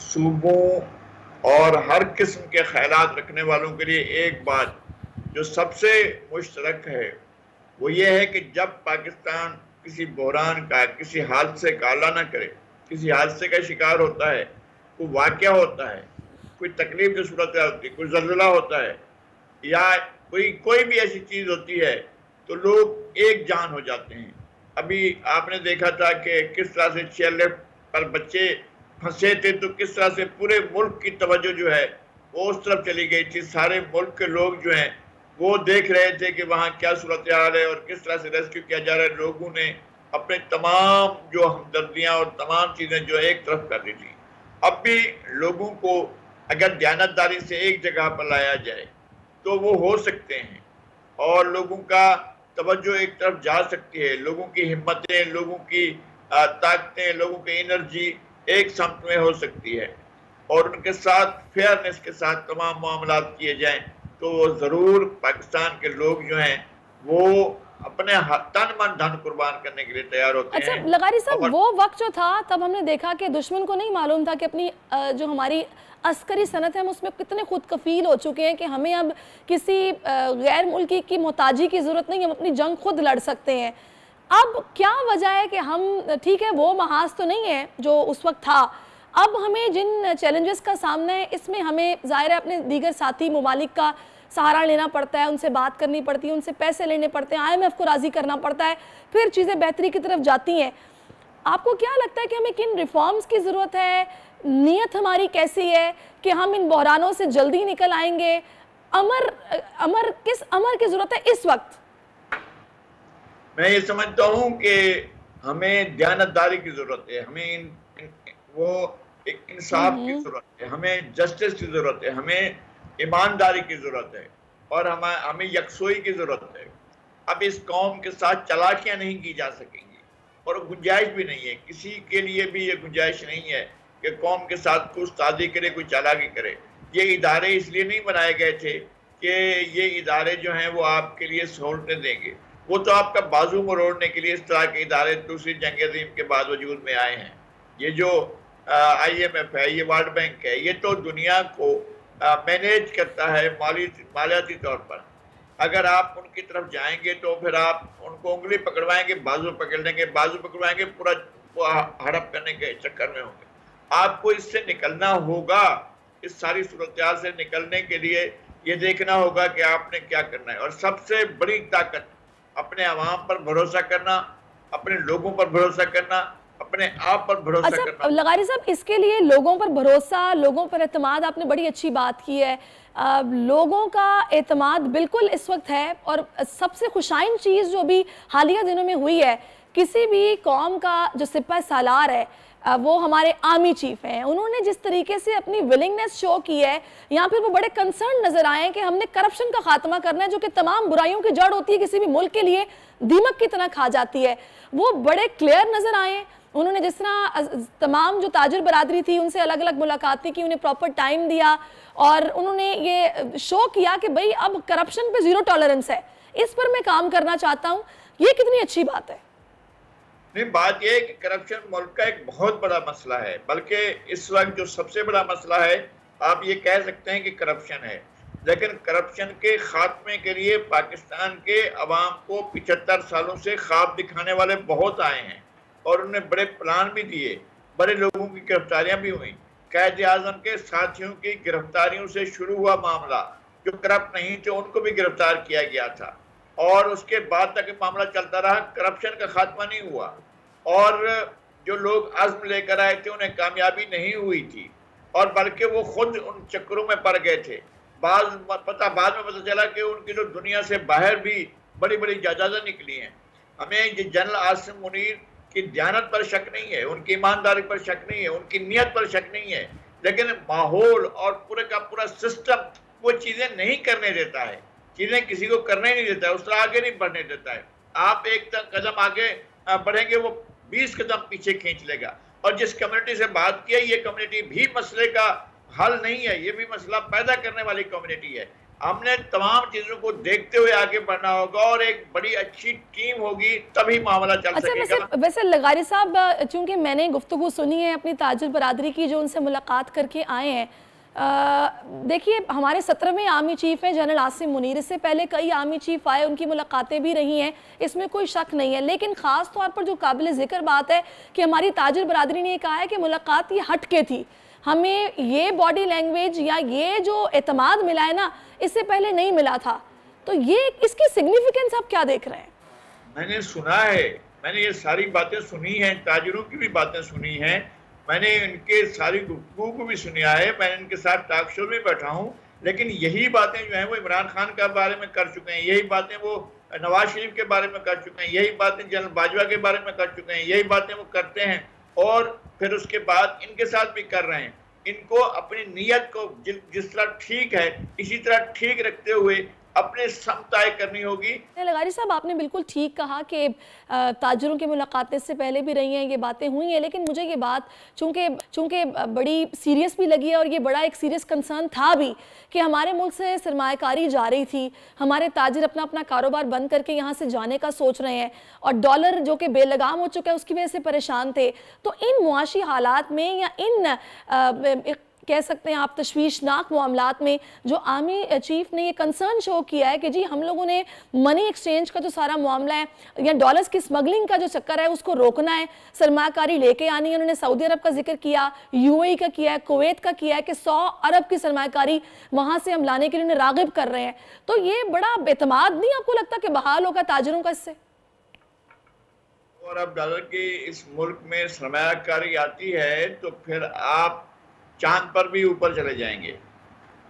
सूबों और हर किस्म के ख्यालात रखने वालों के लिए एक बात जो सबसे मुश्तरक है वो ये है कि जब पाकिस्तान किसी बहरान का, किसी हादसे का अल्लाह न करे, किसी हादसे का शिकार होता है, कोई वाक़या होता है, कोई तकलीफ की सूरत होती है, कोई ज़ल्ज़ला होता है या कोई भी ऐसी चीज़ होती है तो लोग एक जान हो जाते हैं। अभी आपने देखा था कि किस तरह से चेयरलिफ्ट पर बच्चे फंसे थे तो किस तरह से पूरे मुल्क की तवज्जो जो है वो उस तरफ चली गई थी। सारे मुल्क के लोग जो हैं वो देख रहे थे कि वहाँ क्या सूरत हाल है और किस तरह से रेस्क्यू किया जा रहा है। लोगों ने अपने तमाम जो हमदर्दियाँ और तमाम चीज़ें जो एक तरफ कर दी थी। अब भी लोगों को अगर दयानतदारी से एक जगह पर लाया जाए तो वो हो सकते हैं और लोगों का तवज्जो एक तरफ जा सकती है। लोगों की हिम्मतें, लोगों की ताकतें, लोगों की एनर्जी एक समत में हो सकती है और उनके साथ फेयरनेस के साथ तमाम मामलात किए जाएं तो ज़रूर पाकिस्तान के लोग जो हैं वो अपने तन मन धन कुर्बान करने के लिए तैयार होते हैं। अच्छा लगारी साहब, वो वक्त जो था तब हमने देखा कि दुश्मन को नहीं मालूम था कि अपनी जो हमारी अस्करी सनत है हम उसमें कितने खुद कफील हो चुके हैं कि हमें अब किसी गैर मुल्की की मोहताजी की ज़रूरत नहीं, हम अपनी जंग खुद लड़ सकते हैं। अब क्या वजह है कि हम, ठीक है वो महाज तो नहीं है जो उस वक्त था, अब हमें जिन चैलेंजेस का सामना है इसमें हमें ज़ाहिर है अपने दीगर साथी ममालिक का सहारा लेना पड़ता है, उनसे बात करनी पड़ती है, उनसे पैसे लेने पड़ते हैं, IMF को राज़ी करना पड़ता है, फिर चीज़ें बेहतरी की तरफ जाती हैं। आपको क्या लगता है कि हमें किन रिफॉर्म्स की ज़रूरत है? नीयत हमारी कैसी है कि हम इन बहरानों से जल्दी निकल आएंगे? किस अमर की ज़रूरत है इस वक्त? मैं ये समझता हूँ कि हमें दयानतदारी की जरूरत है, हमें वो एक इंसाफ की जरूरत है, हमें जस्टिस की जरूरत है, हमें ईमानदारी की जरूरत है और हमें यकसोई की जरूरत है। अब इस कौम के साथ चालाकियां नहीं की जा सकेंगी और गुंजाइश भी नहीं है, किसी के लिए भी ये गुंजाइश नहीं है कि कौम के साथ कुछ साजी करे, कोई चालाकी करे। ये इदारे इसलिए नहीं बनाए गए थे कि ये इदारे जो हैं वो आपके लिए सहूलतें देंगे, वो तो आपका बाजू मरोड़ने के लिए इस तरह के इदारे दूसरी जंग अज़ीम के बाद वजूद में आए हैं। ये जो IMF है, ये वर्ल्ड बैंक है, ये तो दुनिया को मैनेज करता है मालियाती तौर पर। अगर आप उनकी तरफ जाएंगे तो फिर आप उनको उंगली पकड़वाएंगे, बाजू पकड़ लेंगे, बाजू पकड़वाएंगे, पूरा हड़प करने के चक्कर में होंगे। आपको इससे निकलना होगा, इस सारी सूरत से निकलने के लिए ये देखना होगा कि आपने क्या करना है। और सबसे बड़ी ताकत अपने अवाम पर भरोसा करना, अपने लोगों पर भरोसा करना, अपने आप पर भरोसा करना। लगारी साहब, इसके लिए लोगों पर भरोसा, लोगों पर एतमाद, आपने बड़ी अच्छी बात की है। लोगों का एतमाद बिल्कुल इस वक्त है और सबसे खुशाइन चीज़ जो भी हालिया दिनों में हुई है, किसी भी कौम का जो सिपाही सालार है वो हमारे आर्मी चीफ हैं, उन्होंने जिस तरीके से अपनी विलिंगनेस शो की है, यहाँ पर वो बड़े कंसर्न नजर आए कि हमने करप्शन का खात्मा करना है, जो कि तमाम बुराइयों की जड़ होती है, किसी भी मुल्क के लिए दीमक की तरह खा जाती है। वो बड़े क्लियर नजर आए। उन्होंने जिस तरह तमाम जो ताजिर बरादरी थी उनसे अलग अलग मुलाकातें की, उन्हें प्रॉपर टाइम दिया और उन्होंने ये शो किया कि भाई अब करप्शन पे जीरो टॉलरेंस है, इस पर मैं काम करना चाहता हूँ। ये कितनी अच्छी बात है। नहीं, बात यह है कि करप्शन मुल्क का एक बहुत बड़ा मसला है, बल्कि इस वक्त जो सबसे बड़ा मसला है आप ये कह सकते हैं कि करप्शन है। लेकिन करप्शन के खात्मे के लिए पाकिस्तान के अवाम को 75 सालों से ख्वाब दिखाने वाले बहुत आए हैं और उन्होंने बड़े प्लान भी दिए, बड़े लोगों की गिरफ्तारियां भी हुई। कैद आजम के साथियों की गिरफ्तारियों से शुरू हुआ मामला, जो करप्ट नहीं थे उनको भी गिरफ्तार किया गया था और उसके बाद तक मामला चलता रहा, करप्शन का खात्मा नहीं हुआ। और जो लोग अज़्म लेकर आए थे उन्हें कामयाबी नहीं हुई थी और बल्कि वो खुद उन चक्करों में पड़ गए थे। बाद में पता चला कि उनकी जो दुनिया से बाहर भी बड़ी बड़ी जायदादें निकली हैं। हमें जनरल आसिम मुनीर की दयानत पर शक नहीं है, उनकी ईमानदारी पर शक नहीं है, उनकी नीयत पर शक नहीं है, लेकिन माहौल और पूरे का पूरा सिस्टम वो चीज़ें नहीं करने देता है, चीज़ें किसी को करने नहीं देता है, उस तरह आगे नहीं बढ़ने देता है। आप एक कदम आगे बढ़ेंगे वो 20 कदम पीछे खींच लेगा। और जिस कम्युनिटी से बात की है, ये कम्युनिटी भी मसले का हल नहीं है, ये भी मसला पैदा करने वाली कम्युनिटी है। हमने तमाम चीजों को देखते हुए आगे बढ़ना होगा और एक बड़ी अच्छी टीम होगी तभी मामला चल सकेगा। वैसे लगारी साहब, चूंकि मैंने गुफ्तगू सुनी है अपनी ताजिर बरादरी की जो उनसे मुलाकात करके आए हैं, देखिए हमारे 17वें आर्मी चीफ हैं जनरल आसिम मुनीर, इससे पहले कई आर्मी चीफ आए, उनकी मुलाकातें भी रही हैं, इसमें कोई शक नहीं है। लेकिन ख़ास तौर पर जो काबिल ज़िक्र बात है कि हमारी ताजिर बरादरी ने कहा है कि मुलाकात ये हट के थी, हमें ये बॉडी लैंग्वेज या ये जो एतमाद मिला है ना, इससे पहले नहीं मिला था। तो ये इसकी सिग्निफिकेंस आप क्या देख रहे हैं? मैंने सुना है, मैंने ये सारी बातें सुनी हैं, ताजिरों की भी बातें सुनी हैं, मैंने इनके सारी गुफ्तगू को भी सुना है, मैंने इनके साथ टॉक शो में बैठा हूँ। लेकिन यही बातें जो हैं वो इमरान खान के बारे में कर चुके हैं, यही बातें वो नवाज शरीफ के बारे में कर चुके हैं, यही बातें जनरल बाजवा के बारे में कर चुके हैं, यही बातें वो करते हैं और फिर उसके बाद इनके साथ भी कर रहे हैं। इनको अपनी नीयत को जिस तरह ठीक है इसी तरह ठीक रखते हुए अपने समताय करनी होगी। लगारी साहब, आपने बिल्कुल ठीक कहा कि ताजिरों की मुलाकातें से पहले भी रही हैं, ये बातें हुई हैं, लेकिन मुझे ये बात चूँकि बड़ी सीरियस भी लगी है और ये बड़ा एक सीरियस कंसर्न था भी कि हमारे मुल्क से सरमायाकारी जा रही थी, हमारे ताजिर अपना अपना कारोबार बंद करके यहाँ से जाने का सोच रहे हैं और डॉलर जो कि बेलगाम हो चुका है उसकी वजह से परेशान थे। तो इन मुआशी हालात में या इन कह सकते हैं आप तशवीशनाक मामलात में जो आर्मी चीफ ने ये कंसर्न शो किया है कि जी हम लोगों ने मनी एक्सचेंज का जो सारा मामला है या डॉलर्स की स्मगलिंग का जो चक्कर है उसको रोकना है, सरमाकारी लेके आनी है। उन्होंने सऊदी अरब का जिक्र किया, UAE का किया है, कुवैत का किया है कि 100 अरब की सरमाकारी वहाँ से हम लाने के लिए उन्हें रागिब कर रहे हैं। तो ये बड़ा बेतमाद नहीं आपको लगता कि बहाल होगा ताजिरों का इससे? और अब डॉलर की इस मुल्क में सरमायाकारी आती है तो फिर आप चांद पर भी ऊपर चले जाएंगे।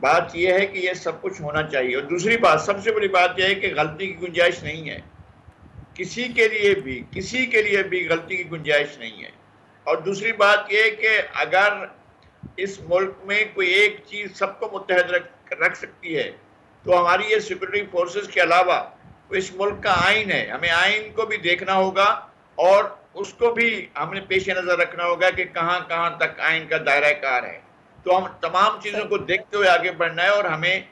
बात यह है कि यह सब कुछ होना चाहिए। और दूसरी बात, सबसे बड़ी बात यह है कि गलती की गुंजाइश नहीं है। किसी के लिए भी गलती की गुंजाइश नहीं है। और दूसरी बात यह कि अगर इस मुल्क में कोई एक चीज़ सबको मुत्तहद रख सकती है तो हमारी ये सिक्योरिटी फोर्सेस के अलावा इस मुल्क का आइन है। हमें आइन को भी देखना होगा और उसको भी हमने पेश नज़र रखना होगा कि कहाँ कहाँ तक आइन का दायरा कार है। तो हम तमाम चीज़ों को देखते हुए आगे बढ़ना है और हमें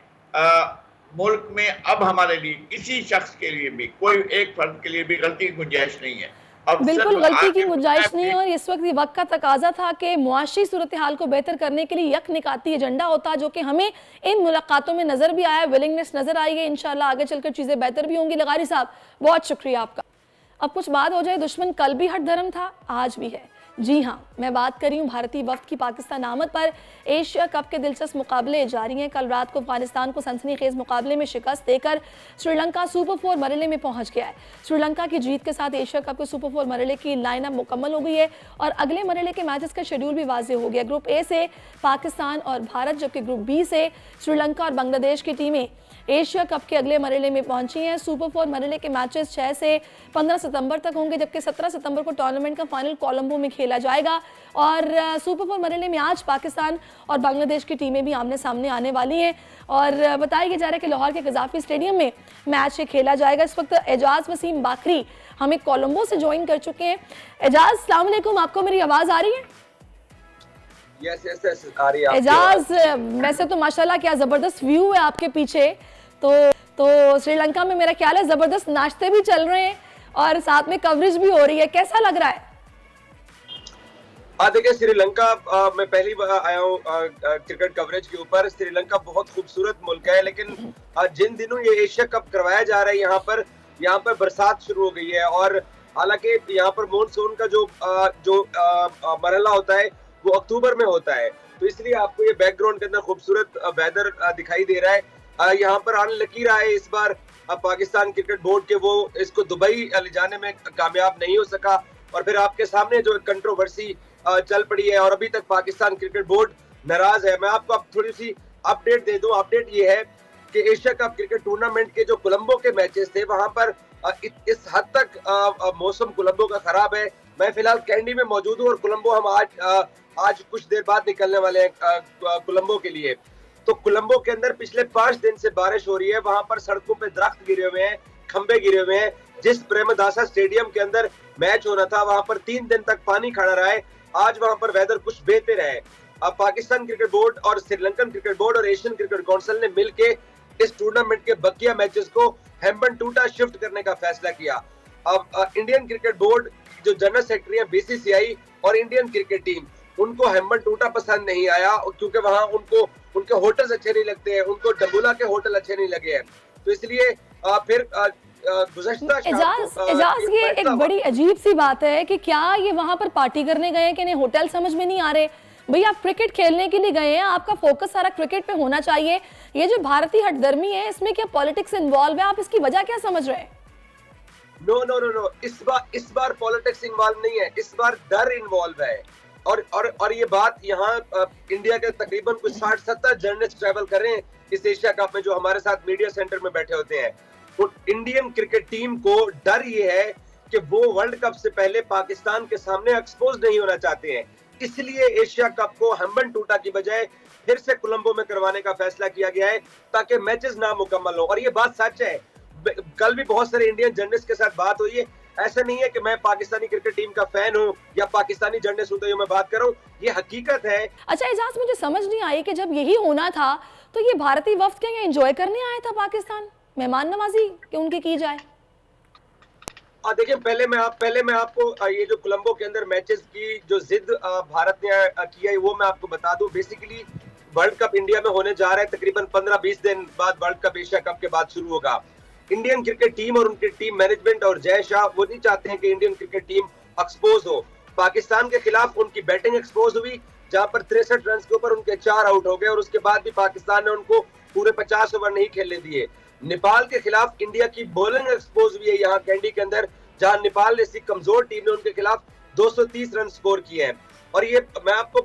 मुल्क में अब हमारे लिए किसी शख्स के लिए भी, कोई एक फर्द के लिए भी गलती की गुंजाइश नहीं है। बिल्कुल गलती की गुंजाइश नहीं है। और इस वक्त वक्त का तकाजा था कि मुआशी सूरत हाल को बेहतर करने के लिए यक निकाती एजेंडा होता, जो कि हमें इन मुलाकातों में नजर भी आया, विलिंगनेस नजर आई है। इंशाल्लाह आगे चलकर चीजें बेहतर भी होंगी। लगारी साहब बहुत शुक्रिया आपका। अब कुछ बात हो जाए, दुश्मन कल भी हट धर्म था, आज भी है। जी हाँ, मैं बात कर रही हूँ भारतीय वफ्द की पाकिस्तान आमद पर। एशिया कप के दिलचस्प मुकाबले जारी हैं। कल रात को अफगानिस्तान को सनसनीखेज मुकाबले में शिकस्त देकर श्रीलंका सुपर 4 मरहले में पहुंच गया है। श्रीलंका की जीत के साथ एशिया कप के सुपर 4 मरहले की लाइनअप मुकम्मल हो गई है और अगले मरहले के मैचेस का शेड्यूल भी वाज़ेह हो गया। ग्रुप ए से पाकिस्तान और भारत, जबकि ग्रुप बी से श्रीलंका और बांग्लादेश की टीमें एशिया कप के अगले मरहले में पहुंची हैं। सुपर 4 मरहले के मैचेस 6 से 15 सितंबर तक होंगे, जबकि 17 सितंबर को टूर्नामेंट का फाइनल कोलंबो में खेला जाएगा। और सुपर 4 मरहले में आज पाकिस्तान और बांग्लादेश की टीमें भी आमने सामने आने वाली हैं। और बताया जा रहा है कि लाहौर के कज़ाफ़ी स्टेडियम में मैच खेला जाएगा। इस वक्त एजाज वसीम बाकरी हमें कोलंबो से ज्वाइन कर चुके हैं। एजाज, अस्सलाम वालेकुम, आपको मेरी आवाज़ आ रही है? यस आ रही है। एजाज, वैसे तो माशाल्लाह क्या ज़बरदस्त व्यू है आपके पीछे। तो श्रीलंका में मेरा ख्याल है ज़बरदस्त नाश्ते भी चल रहे हैं और साथ में कवरेज भी हो रही है, कैसा लग रहा है? देखिए, श्रीलंका मैं पहली बार आया हूँ क्रिकेट कवरेज के ऊपर। श्रीलंका बहुत खूबसूरत मुल्क है, लेकिन जिन दिनों ये एशिया कप करवाया जा रहा है यहाँ पर बरसात शुरू हो गई है। और हालांकि यहाँ पर मानसून का जो मरहला होता है वो अक्टूबर में होता है, तो इसलिए आपको ये बैकग्राउंड के अंदर खूबसूरत वेदर दिखाई दे रहा है। यहाँ पर आने लकी रहा है इस बार पाकिस्तान क्रिकेट बोर्ड के, वो इसको दुबई ले जाने में कामयाब नहीं हो सका। और फिर आपके सामने जो कंट्रोवर्सी चल पड़ी है और अभी तक पाकिस्तान क्रिकेट बोर्ड नाराज है। मैं आपको अब थोड़ी सी अपडेट दे दूं। अपडेट ये है कि एशिया कप क्रिकेट टूर्नामेंट के जो कोलंबो के मैचेस थे वहां पर इस हद तक मौसम कोलंबो का खराब है। मैं फिलहाल कैंडी में मौजूद हूँ और कोलंबो हम आज कुछ देर बाद निकलने वाले हैं कोलंबो के लिए। तो कोलंबो के अंदर पिछले 5 दिन से बारिश हो रही है। वहां पर सड़कों पे दरख्त गिरे हुए हैं, खंबे गिरे हुए हैं। जिस प्रेमदासा स्टेडियम के अंदर मैच होना था वहां पर 3 दिन तक पानी खड़ा रहा है। आज वहां पर वेदर कुछ बेहतर है। अब पाकिस्तान क्रिकेट बोर्ड और श्रीलंकन क्रिकेट बोर्ड और एशियन क्रिकेट काउंसिल ने मिलकर इस टूर्नामेंट के बकिया मैचेस को हेम्बनटोटा शिफ्ट करने का फैसला किया। अब इंडियन क्रिकेट बोर्ड जो जनरल सेक्रेटरी है बीसीसीआई और इंडियन क्रिकेट टीम, उनको हेम्बनटोटा पसंद नहीं आया क्योंकि वहां उनके होटल्स अच्छे नहीं लगते हैं, उनको डबुला के होटल अच्छे नहीं लगे हैं। तो इसलिए फिर एजाज, ये एक बड़ी अजीब सी बात है कि क्या ये वहां पर पार्टी करने गए हैं कि नहीं, होटल समझ में नहीं आ रहे। भाई आप क्रिकेट खेलने के लिए गए हैं, आपका फोकस सारा क्रिकेट पे होना चाहिए। ये जो भारतीय हठधर्मी है, इसमें क्या पॉलिटिक्स इन्वॉल्व है? आप इसकी वजह क्या समझ रहे हैं? नो, इस बार पॉलिटिक्स इन्वॉल्व नहीं है, इस बार डर इन्वॉल्व है। और ये बात यहाँ इंडिया के तकरीबन कुछ 60-70 जर्नलिस्ट ट्रैवल कर रहे हैं इस एशिया कप में, जो हमारे साथ मीडिया सेंटर में बैठे होते हैं। इंडियन क्रिकेट टीम को डर ये है कि वो वर्ल्ड कप से पहले पाकिस्तान के सामने एक्सपोज नहीं होना चाहते हैं। इसलिए एशिया कप को हेम्बनटोटा की बजाय फिर से कोलंबो में करवाने का फैसला किया गया है ताकि मैचेस ना मुकम्मल हो। और ये बात सच है, कल भी बहुत सारे इंडियन जर्नलिस्ट के साथ बात हुई है। ऐसा नहीं है कि मैं पाकिस्तानी क्रिकेट टीम का फैन हूं या पाकिस्तानी जर्नलिस्ट हूं तो मैं बात कर रहा हूं, ये हकीकत है। अच्छा एजाज, मुझे समझ नहीं आई कि जब यही होना था तो ये भारतीय वफ्द क्या यहाँ एंजॉय करने आया था पाकिस्तान? मेहमान नवाजी कि उनकी की जाए? देखिए, पहले मैं आपको ये जो कोलंबो के अंदर मैचेस की जो जिद भारत ने किया है वो मैं आपको बता दूं। बेसिकली वर्ल्ड कप इंडिया में होने जा रहा है, तकरीबन 15-20 दिन बाद वर्ल्ड कप एशिया कप के बाद शुरू होगा। इंडियन क्रिकेट टीम और उनकी टीम मैनेजमेंट और जय शाह वो नहीं चाहते हैं कि इंडियन क्रिकेट टीम एक्सपोज हो। पाकिस्तान के खिलाफ उनकी बैटिंग एक्सपोज हुई, जहां पर 63 रन के ऊपर उनके 4 आउट हो गए और उसके बाद भी पाकिस्तान ने उनको पूरे 50 ओवर नहीं खेलने दिए। नेपाल के खिलाफ इंडिया की बॉलिंग एक्सपोज हुई है यहाँ कैंडी के अंदर, जहां नेपाल जैसी कमजोर टीम ने उनके खिलाफ 230 रन स्कोर किए हैं। और ये मैं आपको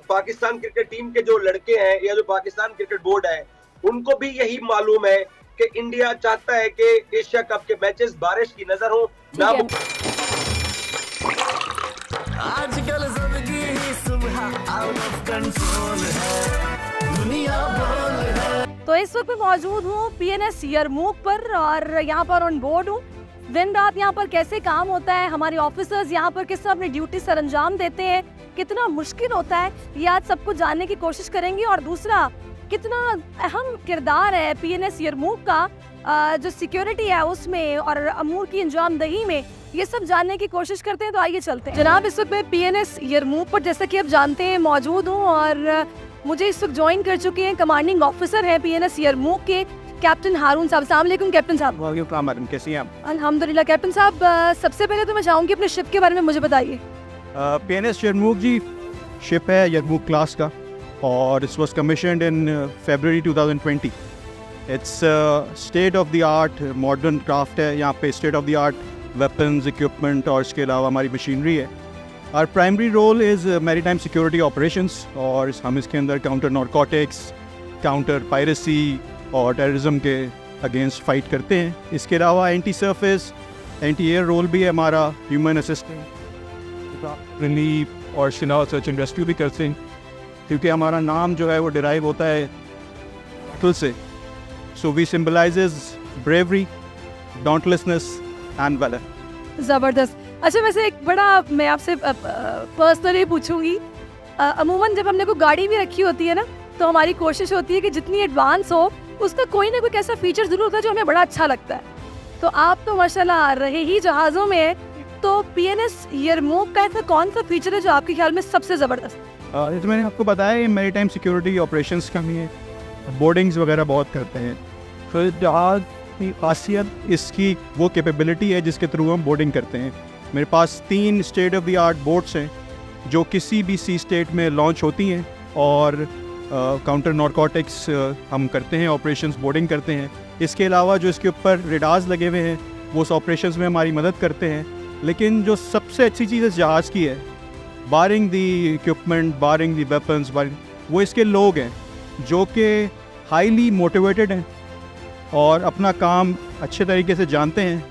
पाकिस्तान क्रिकेट टीम के जो लड़के हैं या जो पाकिस्तान क्रिकेट बोर्ड है, उनको भी यही मालूम है कि इंडिया चाहता है कि एशिया कप के मैचेस बारिश की नजर हो ना। आजकल जिंदगी ही सुबह आउट ऑफ कंट्रोल है, दुनिया बोल है। तो इस वक्त मैं मौजूद हूँ PNS यरमूक पर और यहाँ पर ऑन बोर्ड हूँ। दिन रात यहाँ पर कैसे काम होता है, हमारे ऑफिसर्स यहाँ पर किस तरह अपनी ड्यूटी सर अंजाम देते हैं, कितना मुश्किल होता है, ये आज सब कुछ जानने की कोशिश करेंगे। और दूसरा, कितना अहम किरदार है PNS यरमूक का जो सिक्योरिटी है उसमें और अमूर की अंजामदही में, ये सब जानने की कोशिश करते हैं। तो आइए चलते हैं। जनाब, इस वक्त मैं PNS यरमूक पर जैसा कि आप जानते हैं मौजूद हूँ और मुझे इस वक्त ज्वाइन कर चुके हैं कमांडिंग ऑफिसर हैं PNS यरमूक के कैप्टन हारून साहब। अस्सलाम वालेकुम कैप्टन साहब। वालेकुम मैडम, कैसी हैं आप? अल्हम्दुलिल्लाह। कैप्टन साहब, सबसे पहले तो मैं चाहूँगी अपने शिप के बारे में मुझे बताइए। PNS यरमूक जी शिप है यरमूक क्लास का और it was commissioned in February 2020। It's state of the art modern craft है। यहाँ पे state of the art weapons, equipment और इसके अलावा हमारी मशीनरी है। Our primary role is maritime security operations और हम इसके अंदर काउंटर नारकोटिक्स, काउंटर पायरेसी और टेररिज्म के अगेंस्ट फाइट करते हैं। इसके अलावा anti surface, anti air role भी है हमारा, ह्यूमन असिस्टेंट, रिलीफ और इसके अलावा सर्च एंड रेस्क्यू भी करते हैं, क्योंकि हमारा नाम जो है वो डिराइव होता है बैटल से। So we symbolises bravery, dauntlessness and valour. ज़बरदस्त। अच्छा, वैसे एक बड़ा मैं आपसे पर्सनली पूछूंगी, अमूमन जब हमने कोई गाड़ी भी रखी होती है ना, तो हमारी कोशिश होती है कि जितनी एडवांस हो उसका कोई ना कोई ऐसा फीचर जरूर होता है जो हमें बड़ा अच्छा लगता है। तो आप तो माशाल्लाह रहे ही जहाज़ों में है, तो PNS यरमूक का ऐसा कौन सा फीचर है जो आपके ख्याल में सबसे ज़बरदस्त? जैसे मैंने आपको बताया, ये मैरीटाइम सिक्योरिटी ऑपरेशंस का भी है, बोर्डिंग्स वगैरह बहुत करते हैं। तो जहाज़ की खासियत इसकी वो कैपेबिलिटी है जिसके थ्रू हम बोर्डिंग करते हैं। मेरे पास 3 state of the art boats हैं जो किसी भी सी स्टेट में लॉन्च होती हैं और काउंटर नारकोटिक्स हम करते हैं, ऑपरेशंस बोर्डिंग करते हैं। इसके अलावा जो इसके ऊपर रेडार्स लगे हुए हैं वो उस ऑपरेशंस में हमारी मदद करते हैं। लेकिन जो सबसे अच्छी चीज़ इस जहाज़ की है, बारिंग दी इक्विपमेंट, बारिंग दी वेपन्स, वो इसके लोग हैं जो कि हाईली मोटिवेटेड हैं और अपना काम अच्छे तरीके से जानते हैं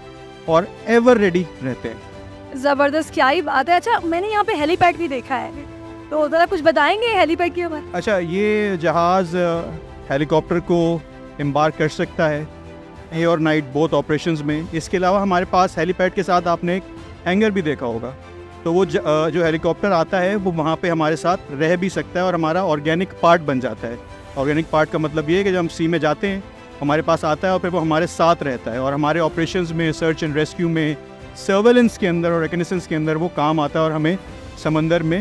और एवर रेडी रहते हैं। ज़बरदस्त, क्या ही बात है। अच्छा, मैंने यहाँ पे हेलीपैड भी देखा है, तो ज़रा कुछ बताएंगे हेलीपैड के बारे? अच्छा, ये जहाज़ हेलीकॉप्टर को एम्बार्क कर सकता है डे और नाइट बोथ ऑपरेशंस में। इसके अलावा हमारे पास हेलीपैड के साथ आपने एक हैंगर भी देखा होगा, तो वो जो हेलीकॉप्टर आता है वो वहाँ पे हमारे साथ रह भी सकता है और हमारा ऑर्गेनिक पार्ट बन जाता है। ऑर्गेनिक पार्ट का मतलब ये है कि जब हम सी में जाते हैं हमारे पास आता है और फिर वो हमारे साथ रहता है और हमारे ऑपरेशंस में, सर्च एंड रेस्क्यू में, सर्वेलेंस के अंदर और रिकनेसेंस के अंदर वो काम आता है और हमें समंदर में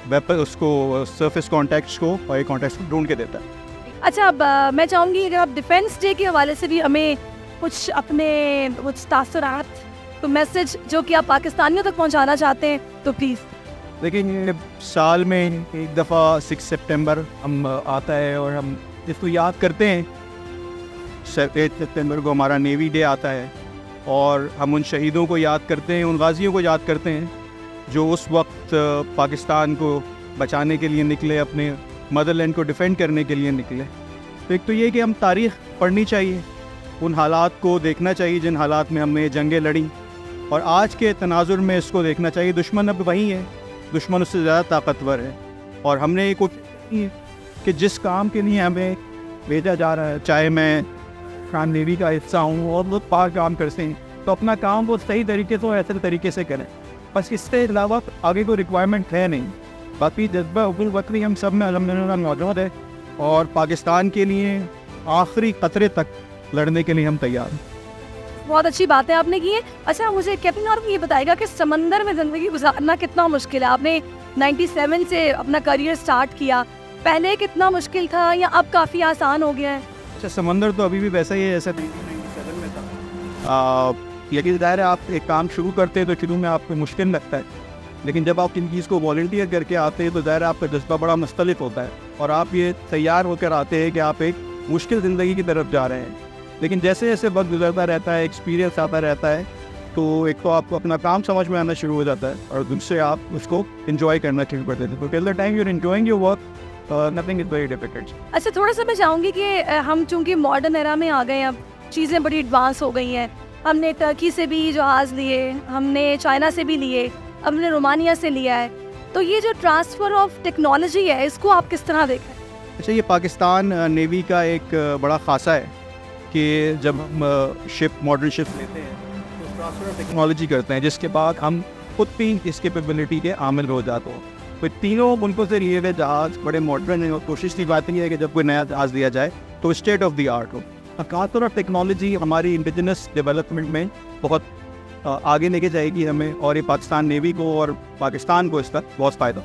वेपन उसको सरफेस कॉन्टैक्ट्स को और कॉन्टैक्ट्स को ढूंढ के देता है। अच्छा, अब मैं चाहूँगी अगर आप डिफेंस डे के हवाले से भी हमें कुछ अपने कुछ तासुरात, तो मैसेज जो कि आप पाकिस्तानियों तक पहुँचाना चाहते हैं, तो प्लीज़। लेकिन साल में एक दफ़ा 6 सितंबर हम आता है और हम इसको याद करते हैं। 8 सितंबर को हमारा नेवी डे आता है और हम उन शहीदों को याद करते हैं, उन गाजियों को याद करते हैं जो उस वक्त पाकिस्तान को बचाने के लिए निकले, अपने मदरलैंड को डिफेंड करने के लिए निकले। तो एक तो ये कि हम तारीख़ पढ़नी चाहिए, उन हालात को देखना चाहिए जिन हालात में हमने जंगें लड़ी, और आज के तनाजुर में इसको देखना चाहिए। दुश्मन अब वही है, दुश्मन उससे ज़्यादा ताकतवर है और हमने एक कि जिस काम के लिए हमें भेजा जा रहा है, चाहे मैं खान नेवी का हिस्सा हूँ और लोग पार काम करते हैं, तो अपना काम वो सही तरीके से, ऐसे तरीके से करें। बस इससे अलावा आगे कोई रिक्वायरमेंट है नहीं। बाकी जज्बा हुकुम वतनी हम सब में अल्हम्दुलिल्लाह मौजूद है और पाकिस्तान के लिए आखिरी खतरे तक लड़ने के लिए हम तैयार हैं। बहुत अच्छी बातें आपने की है। अच्छा, मुझे कैप्टन और ये बताएगा कि समंदर में ज़िंदगी गुजारना कितना मुश्किल है? आपने 97 से अपना करियर स्टार्ट किया, पहले कितना मुश्किल था या अब काफ़ी आसान हो गया है? अच्छा, समंदर तो अभी भी वैसा ही है जैसा 97 में था। यकीन ज़ाहिर है, आप एक काम शुरू करते हैं तो शुरू में आपको मुश्किल लगता है, लेकिन जब आप इन चीज़ को वॉलंटियर करके आते हैं तो ज़ाहिर है आपका जज्बा बड़ा मुख्तलिफ होता है और आप ये तैयार होकर आते हैं कि आप एक मुश्किल ज़िंदगी की तरफ जा रहे हैं। लेकिन जैसे जैसे वक्त गुजरता रहता है, एक्सपीरियंस आता रहता है, तो एक तो आपको अपना काम समझ में आना शुरू हो जाता है और दूसरे आप उसको इन्जॉय करना शुरू कर देते हैं। तो till the time you are enjoying your work nothing is very difficult. अच्छा, थोड़ा सा मैं चाहूँगी कि हम चूँकि मॉडर्न एरा में आ गए हैं, अब चीज़ें बड़ी एडवांस हो गई हैं। हमने टर्की से भी जहाज़ लिए, हमने चाइना से भी लिए, हमने रोमानिया से लिया है। तो ये जो ट्रांसफ़र ऑफ टेक्नोलॉजी है, इसको आप किस तरह देख रहे हैं? अच्छा, ये पाकिस्तान नेवी का एक बड़ा खासा है कि जब हम मॉडर्न शिप लेते हैं तो ट्रांसफ़र ऑफ टेक्नोलॉजी करते हैं, जिसके बाद हम खुद भी इस कैपेबिलिटी के आमिल हो जाते हैं। तो तीनों मुल्कों से लिए हुए जहाज़ बड़े मॉडर्न हैं और कोशिश की बात नहीं है कि जब कोई नया जहाज़ लिया जाए तो स्टेट ऑफ द आर्ट हो। ट्रांसफ़र ऑफ टेक्नोलॉजी हमारी इंडिजिनस डेवलपमेंट में बहुत आगे लेके जाएगी हमें, और ये पाकिस्तान नेवी को और पाकिस्तान को इसका बहुत फ़ायदा।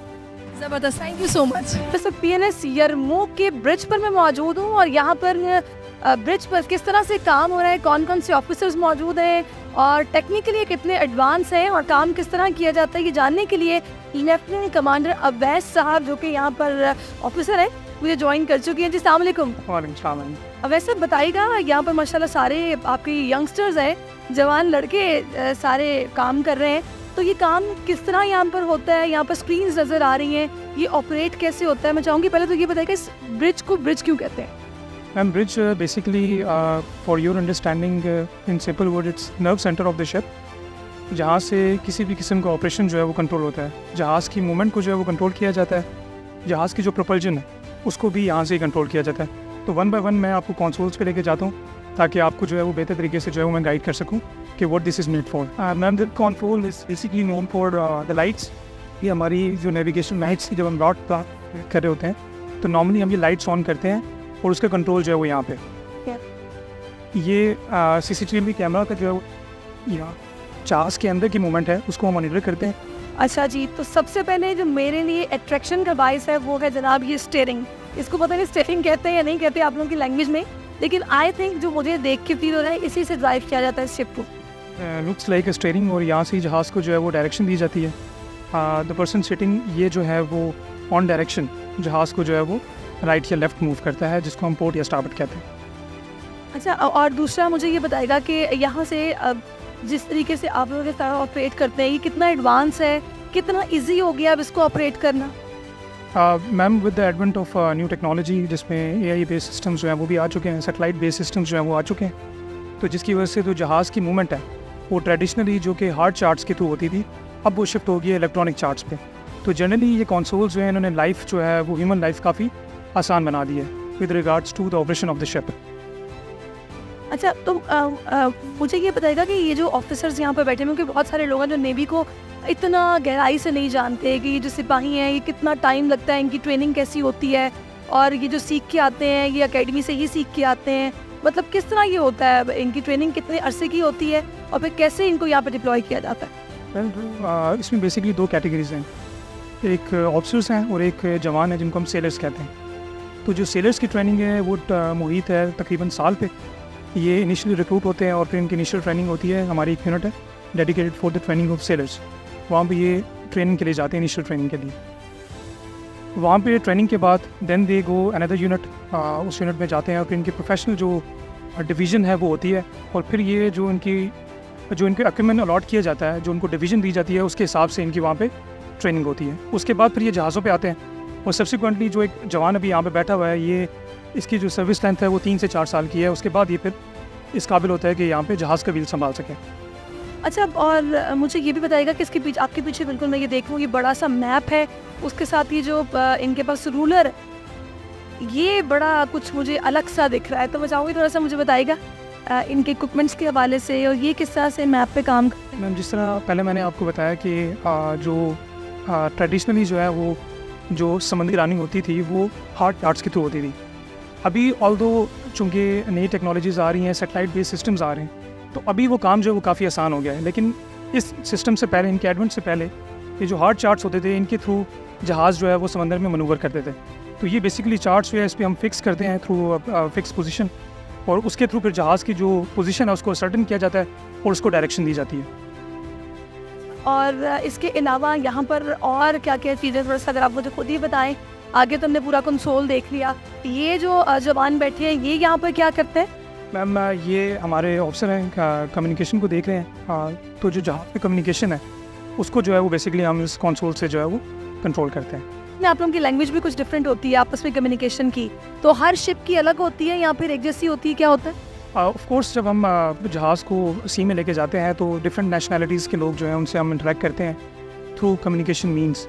ज़बरदस्त, थैंक यू सो मच। बस PNS यरमूक के ब्रिज पर मैं मौजूद हूँ और यहाँ पर ब्रिज पर किस तरह से काम हो रहा है, कौन कौन से ऑफिसर्स मौजूद हैं और टेक्निकली कितने एडवांस हैं और काम किस तरह किया जाता है, ये जानने के लिए लेफ्टिनेंट कमांडर अवैस साहब जो कि यहाँ पर ऑफिसर हैं मुझे ज्वाइन कर चुकी हैं। जी अस्सलाम वालेकुम। अवैस साहब बताइएगा, यहाँ पर माशाल्लाह सारे आपके यंगस्टर्स हैं, जवान लड़के सारे काम कर रहे हैं, तो ये काम किस तरह यहाँ पर होता है? यहाँ पर स्क्रीन्स नज़र आ रही हैं, ये ऑपरेट कैसे होता है? मैं चाहूँगी पहले तो ये बताइएगा इस ब्रिज को ब्रिज क्यों कहते हैं? Ma'am, bridge basically for your understanding in simple word it's nerve centre of the ship, जहाँ से किसी भी किस्म का ऑपरेशन जो है वो कंट्रोल होता है। जहाज़ की मूवमेंट को जो है वो कंट्रोल किया जाता है, जहाज़ की जो प्रोपल्जन है उसको भी यहाँ से ही कंट्रोल किया जाता है। तो 1 बाय 1 मैं आपको कंसोल्स पे लेके जाता हूँ ताकि आपको जो है वो बेहतर तरीके से जो है वो मैं गाइड कर सकूँ कि what this is made for. Ma'am, the console is basically known for the lights. ये हमारी जो नेविगेशन लाइट्स की जब हम रॉड कर रहे होते हैं तो नॉर्मली हम ये लाइट्स ऑन करते हैं और उसका कंट्रोल जो है वो यहाँ पे ये CCTV कैमरा का जो है वो यहाँ जहाज़ के अंदर की मूवमेंट है उसको हम मॉनिटर करते हैं। अच्छा जी, तो सबसे पहले जो मेरे लिए अट्रैक्शन का बाइस है वो है जनाब ये स्टीयरिंग। इसको पता नहीं स्टीयरिंग कहते हैं या नहीं कहते आप लोगों की लैंग्वेज में, लेकिन आई थिंक जो मुझे देख के फील हो रहा है इसी से ड्राइव किया जाता है इस शिप को। लुक्स लाइक अ स्टीयरिंग, और यहाँ से जहाज़ को जो है वो डायरेक्शन दी जाती है। द पर्सन सिटिंग ये जो है वो ऑन डायरेक्शन जहाज़ को जो है वो राइट या लेफ्ट मूव करता है, जिसको हम पोर्ट या स्टार्बोर्ड कहते हैं। अच्छा, और दूसरा मुझे ये बताएगा कि यहाँ से जिस तरीके से आप लोग सारा ऑपरेट करते हैं ये कितना एडवांस है, कितना इजी हो गया अब इसको ऑपरेट करना? Ma'am, with the advent of new technology जिसमें AI बेस्ड सिस्टम्स जो हैं वो भी आ चुके हैं, सैटेलाइट बेस्ड सिस्टम्स जो हैं वो आ चुके हैं, तो जिसकी वजह से जो जहाज़ की मूवमेंट है वो ट्रेडिशनली जो कि हार्ड चार्ट्स के थ्रू होती थी अब वो शिफ्ट हो गई है इलेक्ट्रॉनिक चार्ट्स पे। तो जनरली ये कंसोल्स जो है इन्होंने लाइफ जो है वो ह्यूमन लाइफ काफ़ी आसान बना दी है with regards to the operation of the ship. अच्छा, तो मुझे ये बताएगा कि ये जो ऑफिसर्स यहाँ पर बैठे हैं, क्योंकि बहुत सारे लोग हैं जो नेवी को इतना गहराई से नहीं जानते कि ये जो सिपाही हैं ये कितना टाइम लगता है, इनकी ट्रेनिंग कैसी होती है, और ये जो सीख के आते हैं ये एकेडमी से ही सीख के आते हैं, मतलब किस तरह ये होता है, इनकी ट्रेनिंग कितने अरसे की होती है और फिर कैसे इनको यहाँ पर डिप्लॉय किया जाता है? इसमें बेसिकली 2 कैटेगरीज हैं, एक ऑफिसर्स हैं और एक जवान है जिनको हम सेलर्स कहते हैं। तो जो सेलर्स की ट्रेनिंग है वो मुहित है तकरीबन साल पे, ये इनिशियली रिक्रूट होते हैं और फिर इनकी इनिशियल ट्रेनिंग होती है। हमारी एक यूनिट है dedicated for the training of sellers, वहाँ पे ये ट्रेनिंग के लिए जाते हैं इनिशियल ट्रेनिंग के लिए। वहाँ पे ट्रेनिंग के बाद then they go another unit, उस यूनिट में जाते हैं और फिर इनकी प्रोफेशनल जो डिवीज़न है वो होती है, और फिर ये जो इनके इक्विपमेंट अलॉट किया जाता है, जो उनको डिवीज़न दी जाती है उसके हिसाब से इनकी वहाँ पे ट्रेनिंग होती है। उसके बाद फिर ये जहाज़ों पे आते हैं और सब्सिक्वेंटली जो एक जवान अभी यहाँ पे बैठा हुआ है ये इसकी जो सर्विस लेंथ है वो 3 से 4 साल की है। उसके बाद ये फिर इस काबिल होता है कि यहाँ पे जहाज़ का व्हील संभाल सकें। अच्छा, और मुझे ये भी बताइएगा कि इसके पीछे, आपके पीछे बिल्कुल मैं ये देख रहा हूँ, ये बड़ा सा मैप है, उसके साथ ये जो इनके पास रूलर, ये बड़ा कुछ मुझे अलग सा दिख रहा है, तो मैं चाहूँगी थोड़ा सा मुझे बताइएगा इनके इक्विपमेंट्स के हवाले से और ये किस तरह से मैप पे काम करते हैं। मैम, जिस तरह पहले मैंने आपको बताया कि जो ट्रेडिशनली जो है वो जो समुद्री रनिंग होती थी वो हार्ड चार्ट्स के थ्रू होती थी। अभी ऑल्दो चूँकि नई टेक्नोलॉजीज़ आ रही हैं, सेटेलाइट बेस्ड सिस्टम्स आ रहे हैं, तो अभी वो काम जो है वो काफ़ी आसान हो गया है। लेकिन इस सिस्टम से पहले, इनके एडवेंट से पहले, ये जो हार्ड चार्ट्स होते थे इनके थ्रू जहाज़ जो है वो समंदर में मनूवर करते थे। तो ये बेसिकली चार्ट्स जो है इस पर हम फिक्स करते हैं थ्रू फिक्स पोजीशन, और उसके थ्रू फिर जहाज़ की जो पोजीशन है उसको सर्टन किया जाता है और उसको डायरेक्शन दी जाती है। और इसके अलावा यहाँ पर और क्या क्या चीज़ें, थोड़ा सा अगर आप मुझे खुद ही बताएं। आगे तो हमने पूरा कंसोल देख लिया, ये जो जवान बैठे हैं ये यहाँ पर क्या करते हैं? मैम, ये हमारे ऑफिसर हैं, कम्युनिकेशन को देख रहे हैं। तो जो जहाँ पे कम्युनिकेशन है उसको जो है वो बेसिकली हम इस कंसोल से जो है वो कंट्रोल करते हैं। में आप लोगों की लैंग्वेज भी कुछ डिफरेंट होती है आपस में कम्युनिकेशन की, तो हर शिप की अलग होती है या फिर एक जैसी होती है, क्या होता है? ऑफ कोर्स जब हम जहाज़ को सी में लेके जाते हैं तो डिफरेंट नेशनैलिटीज़ के लोग जो हैं उनसे हम इंटरेक्ट करते हैं थ्रू कम्युनिकेशन मीन्स।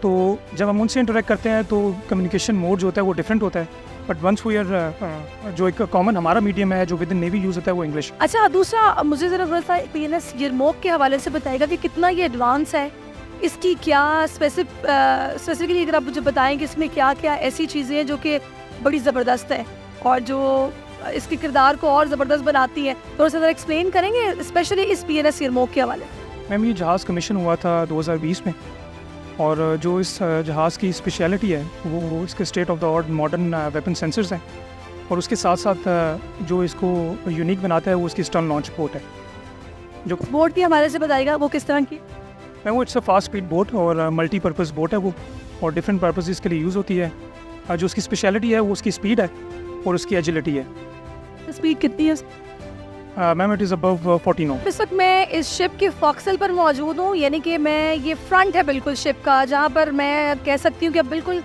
तो जब हम उनसे इंटरेक्ट करते हैं तो कम्युनिकेशन मोड जो होता है वो डिफरेंट होता है, बट वंस वी आर जो एक कॉमन हमारा मीडियम है जो विद इन नेवी यूज़ होता है वो इंग्लिश। अच्छा, दूसरा मुझे ज़रा थोड़ा सा PNS यरमोक के हवाले से बताएगा कि कितना ये एडवांस है, इसकी क्या स्पेसिफिकली अगर आप मुझे बताएं कि इसमें क्या क्या ऐसी चीज़ें हैं जो कि बड़ी ज़बरदस्त है और जो इसके किरदार को और ज़बरदस्त बनाती है, थोड़ा सा ज़रा एक्सप्लेन करेंगे स्पेशली इस PNS यरमोक के हवाले? मैम ये जहाज़ कमीशन हुआ था 2020 में, और जो इस जहाज़ की स्पेशलिटी है वो इसके state of the art modern weapon sensors हैं, और उसके साथ साथ जो इसको यूनिक बनाता है वो उसकी स्टर्न लॉन्च बोट है। जो बोट की हमारे से बताएगा वो किस तरह की? मैम वो it's a fast speed boat और मल्टीपर्पज़ बोट है वो, और डिफरेंट पर्पसेस के लिए यूज़ होती है। जो उसकी स्पेशलिटी है वो उसकी स्पीड है और उसकी एजिलिटी है। स्पीड कितनी है? Ma'am it is above 40 not. इस वक्त मैं इस शिप के फॉक्सल पर मौजूद हूँ, यानी कि मैं ये फ्रंट है बिल्कुल शिप का, जहाँ पर मैं कह सकती हूँ कि आप बिल्कुल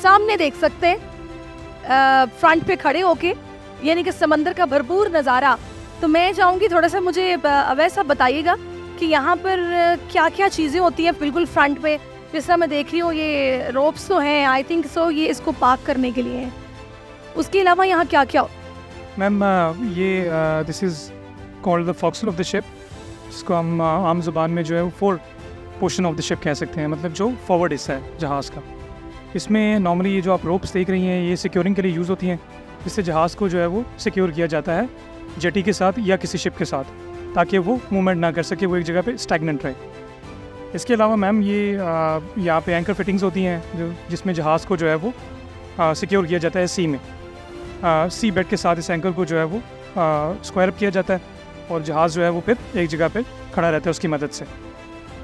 सामने देख सकते हैं फ्रंट पे खड़े होके, यानी कि समंदर का भरपूर नज़ारा। तो मैं चाहूँगी थोड़ा सा मुझे वैसा बताइएगा कि यहाँ पर क्या क्या चीज़ें होती हैं बिल्कुल फ्रंट पे। जिस तरह मैं देख रही हूँ ये रोप्स तो हैं, आई थिंक सो ये इसको पार्क करने के लिए हैं, उसके अलावा यहाँ क्या क्या? मैम ये this is called the forecastle of the ship, इसको हम आम ज़ुबान में जो है वो 4 पोर्शन ऑफ द शिप कह सकते हैं, मतलब जो फॉरवर्ड हिस्सा है जहाज़ का। इसमें नॉर्मली ये जो आप रोप्स देख रही हैं ये सिक्योरिंग के लिए यूज़ होती हैं, जिससे जहाज़ को जो है वो सिक्योर किया जाता है जेटी के साथ या किसी शिप के साथ, ताकि वो मूवमेंट ना कर सके, वो एक जगह पे स्टैग्नेंट रहे। इसके अलावा मैम ये यहाँ पे एंकर फिटिंग्स होती हैं जो जिसमें जहाज़ को जो है वो सिक्योर किया जाता है सी में। सी बेड के साथ इस एंकर को जो है वो स्क्वायर अप किया जाता है और जहाज़ जो है वो फिर एक जगह पे खड़ा रहता है उसकी मदद से।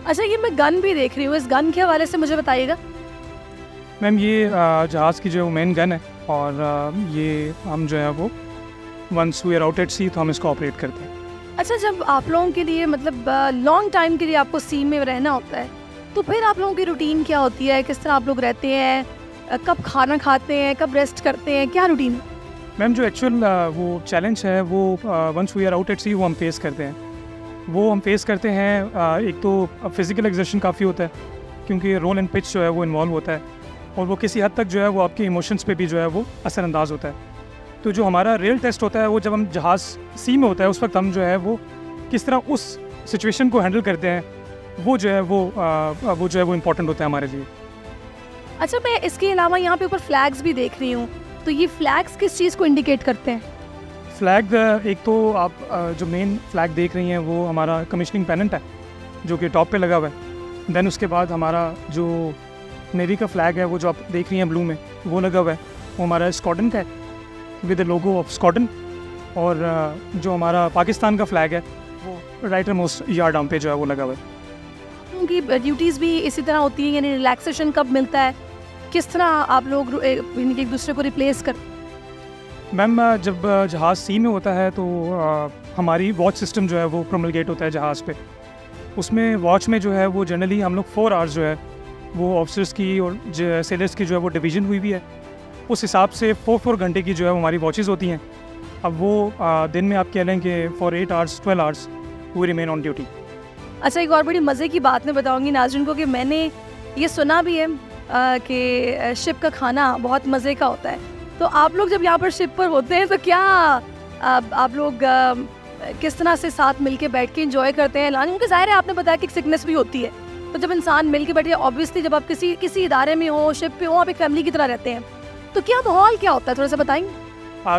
अच्छा, ये मैं गन भी देख रही हूँ, इस गन के हवाले से मुझे बताइएगा। मैम ये जहाज़ की जो है मेन गन है, और ये हम जो है वो once we are out at sea तो हम इसको ऑपरेट करते हैं। अच्छा, जब आप लोगों के लिए मतलब लॉन्ग टाइम के लिए आपको सी में रहना होता है, तो फिर आप लोगों की रूटीन क्या होती है? किस तरह आप लोग रहते हैं? कब खाना खाते हैं, कब रेस्ट करते हैं, क्या रूटीन है? मैम जो एक्चुअल वो चैलेंज है वो once we are out at sea वो हम फेस करते हैं। वो हम फेस करते हैं एक तो फिज़िकल एक्सर्शन काफ़ी होता है, क्योंकि रोल एंड पिच जो है वो इन्वॉल्व होता है, और वो किसी हद तक जो है वो आपके इमोशंस पे भी जो है वो असरअंदाज होता है। तो जो हमारा रियल टेस्ट होता है वो जब हम जहाज़ सी में होता है उस वक्त हम जो है वो किस तरह उस सिचुएशन को हैंडल करते हैं, वो जो है वो इम्पोर्टेंट होता है हमारे लिए। अच्छा, मैं इसके अलावा यहाँ पे ऊपर फ्लैग्स भी देख रही हूँ, तो ये फ्लैग्स किस चीज़ को इंडिकेट करते हैं? फ्लैग एक तो आप जो मेन फ्लैग देख रही हैं वो हमारा कमिश्निंग पेनेंट है जो कि टॉप पे लगा हुआ है। देन उसके बाद हमारा जो नेवी का फ्लैग है वो जो आप देख रही हैं ब्लू में वो लगा हुआ है, वो हमारा स्क्वाड्रन का है with the logo of squadron. और जो हमारा पाकिस्तान का फ्लैग है वो राइटर मोस्ट यार्ड आर्म पे जो है वो लगा हुआ है। उनकी ड्यूटीज़ भी इसी तरह होती हैं, यानी रिलैक्सेशन कब मिलता है, किस तरह आप लोग एक दूसरे को रिप्लेस कर? मैम जब जहाज़ सी में होता है तो हमारी वॉच सिस्टम जो है वो प्रोमलगेट होता है जहाज़ पे। उसमें वॉच में जो है वो जनरली हम लोग 4 आवर्स जो है वो ऑफिसर्स की और सेलर्स की जो है वो डिवीज़न हुई भी है, उस हिसाब से 4 घंटे की जो है वो हमारी वॉचेज़ होती हैं। अब वो दिन में आप कह लें कि for 8 hours 12 hours we remain on duty. अच्छा, एक और बड़ी मज़े की बात मैं बताऊंगी नाज़रीन को कि मैंने ये सुना भी है कि शिप का खाना बहुत मज़े का होता है। तो आप लोग जब यहाँ पर शिप पर होते हैं तो क्या आप लोग किस तरह से साथ मिलके बैठ के एंजॉय करते हैं? क्योंकि ज़ाहिर है आपने बताया कि सिकनेस भी होती है, तो जब इंसान मिल के बैठे, ऑब्वियसली जब आप किसी इदारे में हो, शिप पे हो, आप एक फैमिली की तरह रहते हैं, तो क्या माहौल क्या होता है, थोड़ा सा बताएंगे?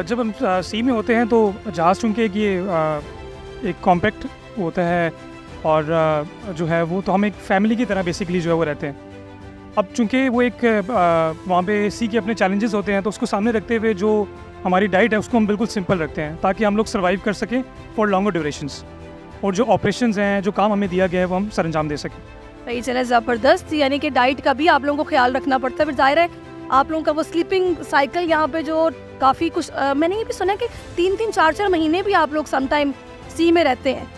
जब हम सी में होते हैं तो जहाज़ चूँकि ये एक कॉम्पैक्ट होता है और जो है वो तो हम एक फैमिली की तरह बेसिकली जो है वो रहते हैं। अब चूँकि वो एक वहाँ पे सी के अपने चैलेंजेस होते हैं तो उसको सामने रखते हुए जो हमारी डाइट है उसको हम बिल्कुल सिंपल रखते हैं ताकि हम लोग सर्वाइव कर सकें फॉर लॉन्गर ड्यूरेशंस, और जो ऑपरेशंस हैं, जो काम हमें दिया गया है वो हम सर अंजाम दे सकें। सही चले, ज़बरदस्त। यानी कि डाइट का भी आप लोगों को ख्याल रखना पड़ता है। फिर जाहिर है आप लोगों का वो स्लीपिंग साइकिल यहाँ पे जो काफ़ी कुछ मैंने ये भी सुना कि 3-3, 4-4 महीने भी आप लोग समटाइम सी में रहते हैं।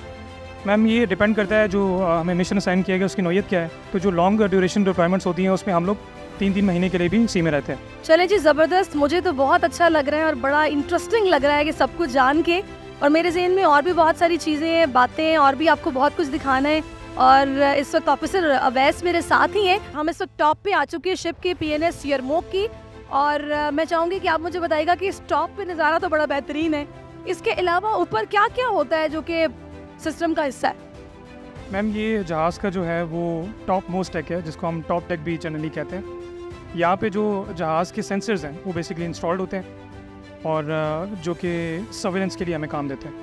मैम ये डिपेंड करता है जो हमें मिशन असाइन किया गया उसकी नौयत क्या है। तो जो लॉन्ग ड्यूरेशन रिक्वायरमेंट्स होती हैं उसमें हम लोग 3-3 महीने के लिए भी सी में रहते हैं। चले जी, ज़बरदस्त। मुझे तो बहुत अच्छा लग रहा है और बड़ा इंटरेस्टिंग लग रहा है कि सब कुछ जान के, और मेरे जहन में और भी बहुत सारी चीज़ें हैं, बातें हैं, और भी आपको बहुत कुछ दिखाना है। और इस वक्त ऑफिसर अवैस मेरे साथ ही हैं। हम इस वक्त टॉप पे आ चुके हैं शिप के PNS यरमोक की, और मैं चाहूँगी कि आप मुझे बताइएगा कि इस टॉप पे नज़ारा तो बड़ा बेहतरीन है, इसके अलावा ऊपर क्या क्या होता है जो कि सिस्टम का हिस्सा है? मैम, ये जहाज़ का जो है वो टॉप मोस्ट डेक है, जिसको हम टॉप डेक भी जनरली कहते हैं। यहाँ पे जो जहाज़ के सेंसर्स हैं वो बेसिकली इंस्टॉल्ड होते हैं, और जो कि सर्विलेंस के लिए हमें काम देते हैं।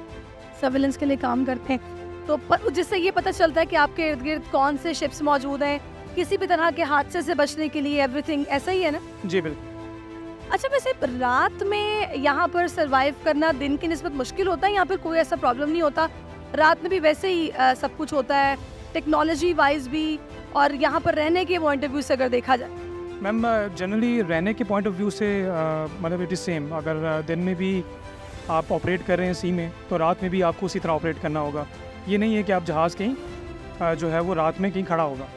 सर्विलेंस के लिए काम करते हैं, तो जिससे ये पता चलता है कि आपके इर्द गिर्द कौन से शिप्स मौजूद हैं, किसी भी तरह के हादसे से बचने के लिए एवरीथिंग, ऐसा ही है ना? जी बिल्कुल। अच्छा, वैसे रात में यहाँ पर सरवाइव करना दिन की निस्बत मुश्किल होता है? यहाँ पर कोई ऐसा प्रॉब्लम नहीं होता? रात में भी वैसे ही सब कुछ होता है, टेक्नोलॉजी वाइज भी, और यहाँ पर रहने के पॉइंट ऑफ व्यू से अगर देखा जाए? मैम, जनरली रहने के पॉइंट ऑफ व्यू से मतलब इट इज़ सेम। अगर दिन में भी आप ऑपरेट कर रहे हैं सी में, तो रात में भी आपको उसी तरह ऑपरेट करना होगा। ये नहीं है कि आप जहाज़ कहीं जो है वो रात में कहीं खड़ा होगा।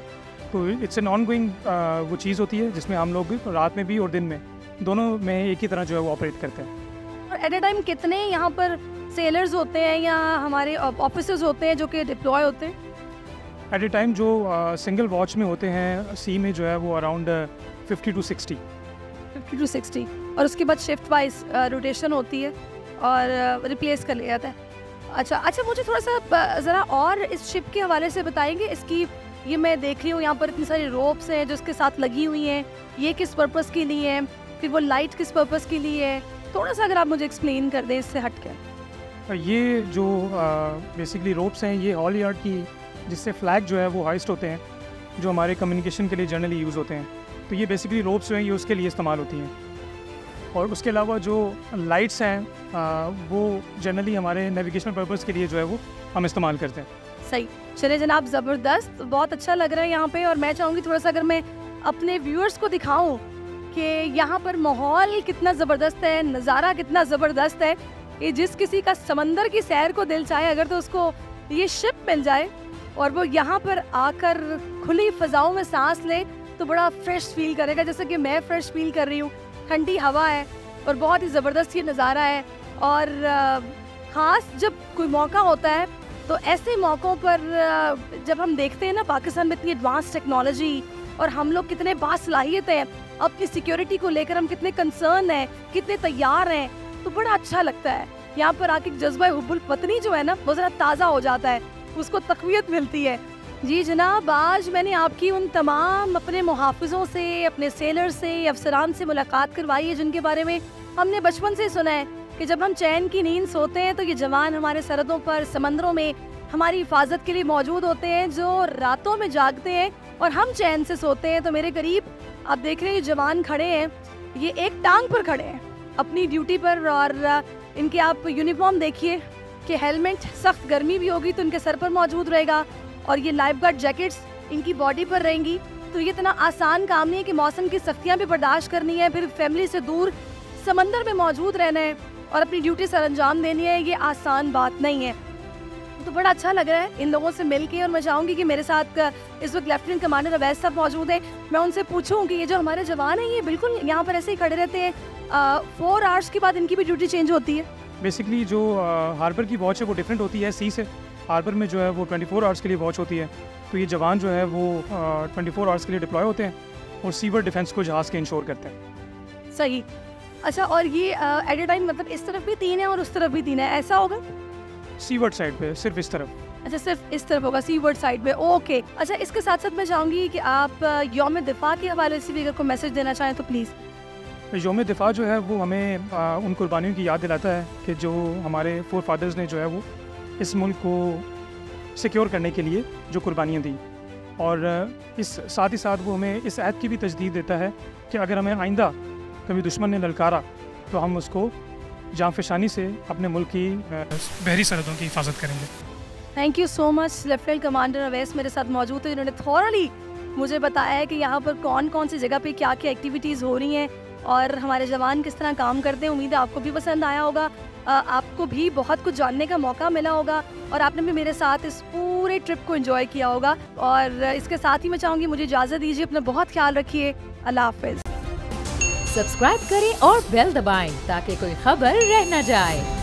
तो इट्स एन ऑन गोइंग वो चीज़ होती है जिसमें हम लोग रात में भी और दिन में दोनों में एक ही तरह जो है वो ऑपरेट करते हैं। और एट ए टाइम कितने यहाँ पर सेलर्स होते हैं या हमारे ऑफिसर्स होते हैं जो कि डिप्लॉय होते हैं? एट ए टाइम जो सिंगल वॉच में होते हैं सी में जो है वो अराउंड 50 to 60। 50 to 60, और उसके बाद शिफ्ट वाइज रोटेशन होती है और रिप्लेस कर लिया जाता है। अच्छा, मुझे थोड़ा सा ज़रा और इस शिप के हवाले से बताएंगे। इसकी ये मैं देख रही हूँ यहाँ पर इतनी सारी रोप्स हैं जो इसके साथ लगी हुई हैं, ये किस पर्पज़ के लिए है, फिर वो लाइट किस पर्पज़ के लिए है, थोड़ा सा अगर आप मुझे एक्सप्लेन कर दें इससे हट के। ये जो बेसिकली रोप्स हैं, ये हॉल यार्ड की, जिससे फ्लैग जो है वो हाइस्ट होते हैं, जो हमारे कम्युनिकेशन के लिए जनरली यूज़ होते हैं। तो ये बेसिकली रोप्स जो हैं ये उसके लिए इस्तेमाल होती हैं। और उसके अलावा जो लाइट्स हैं वो जनरली हमारे नेविगेशनल पर्पज़ के लिए जो है वो हम इस्तेमाल करते हैं। सही। चले जनाब, ज़बरदस्त, बहुत अच्छा लग रहा है यहाँ पे। और मैं चाहूँगी थोड़ा सा अगर मैं अपने व्यूअर्स को दिखाऊँ कि यहाँ पर माहौल कितना ज़बरदस्त है, नज़ारा कितना ज़बरदस्त है। ये जिस किसी का समंदर की सैर को दिल चाहे अगर, तो उसको ये शिप मिल जाए और वो यहाँ पर आकर खुली फ़ज़ाओं में सांस ले तो बड़ा फ्रेश फील करेगा, जैसे कि मैं फ्रेश फील कर रही हूँ। ठंडी हवा है और बहुत ही ज़बरदस्त ये नज़ारा है। और ख़ास जब कोई मौका होता है तो ऐसे मौक़ों पर जब हम देखते हैं ना पाकिस्तान में इतनी एडवांस टेक्नोलॉजी और हम लोग कितने बासलाहियत हैं, अपनी सिक्योरिटी को लेकर हम कितने कंसर्न हैं, कितने तैयार हैं, तो बड़ा अच्छा लगता है। यहाँ पर आके जज्बा हुब्बुल वतनी जो है ना वो ज़रा ताज़ा हो जाता है, उसको तक़वियत मिलती है। जी जनाब, आज मैंने आपकी उन तमाम अपने मुहाफ़िज़ों से, अपने सेलर से, अफसरान से मुलाकात करवाई है जिनके बारे में हमने बचपन से सुना है कि जब हम चैन की नींद सोते हैं तो ये जवान हमारे सरहदों पर, समंदरों में हमारी हिफाजत के लिए मौजूद होते हैं, जो रातों में जागते हैं और हम चैन से सोते हैं। तो मेरे करीब आप देख रहे हैं ये जवान खड़े हैं, ये एक टांग पर खड़े हैं अपनी ड्यूटी पर, और इनके आप यूनिफॉर्म देखिए कि हेलमेट, सख्त गर्मी भी होगी तो इनके सर पर मौजूद रहेगा, और ये लाइफ गार्ड जैकेट्स इनकी बॉडी पर रहेंगी। तो ये इतना आसान काम नहीं है कि मौसम की सख्तियाँ भी बर्दाश्त करनी है, फिर फैमिली से दूर समंदर में मौजूद रहना है और अपनी ड्यूटी सर अंजाम देनी है, ये आसान बात नहीं है। तो बड़ा अच्छा लग रहा है इन लोगों से मिलके, और मैं चाहूँगी कि मेरे साथ इस वक्त लेफ्टिनेंट कमांडर अवैस साहब मौजूद हैं। मैं उनसे पूछूँ कि ये जो हमारे जवान हैं ये बिल्कुल यहाँ पर ऐसे ही खड़े रहते हैं, 4 आवर्स के बाद इनकी भी ड्यूटी चेंज होती है? बेसिकली जो हार्बर की वॉच है वो डिफरेंट होती है सी से। हार्बर में जो है वो 24 आवर्स के लिए वॉच होती है, तो ये जवान जो है वो 24 आवर्स के लिए डिप्लॉय होते हैं और सीवर डिफेंस को जहाज़ के इंश्योर करते हैं। सही। अच्छा, और ये एट ए टाइम मतलब इस तरफ भी 3 है और उस तरफ भी 3 है, ऐसा होगा? सीवर्ड साइड पे सिर्फ इस तरफ। अच्छा, सिर्फ इस तरफ होगा, सीवर्ड साइड पे, ओके। अच्छा, इसके साथ साथ मैं चाहूँगी कि आप यौम दिफा के हवाले से भी अगर कोई मैसेज देना चाहें तो प्लीज़। यौम दिफा जो है वो हमें उन कुर्बानियों की याद दिलाता है कि जो हमारे फोर फादर्स ने जो है वो इस मुल्क को सिक्योर करने के लिए जो कुर्बानियाँ दी, और इस साथ ही साथ वो हमें इस ऐद की भी तजदीद देता है कि अगर हमें आइंदा कभी दुश्मन ने ललकारा तो हम उसको जांफशानी से अपने मुल्क की बहरी सरहदों की हिफाजत करेंगे। Thank you so much. Lieutenant commander Awais मेरे साथ मौजूद है, जिन्होंने थॉरली मुझे बताया है कि यहाँ पर कौन कौन सी जगह पे क्या क्या एक्टिविटीज़ हो रही हैं और हमारे जवान किस तरह काम करते हैं। उम्मीद है आपको भी पसंद आया होगा। आपको भी बहुत कुछ जानने का मौका मिला होगा और आपने भी मेरे साथ इस पूरे ट्रिप को एंजॉय किया होगा। और इसके साथ ही मैं चाहूँगी मुझे इजाज़त दीजिए, अपना बहुत ख्याल रखिए, अल्लाह हाफिज़। सब्सक्राइब करें और बेल दबाएं ताकि कोई खबर रह न जाए।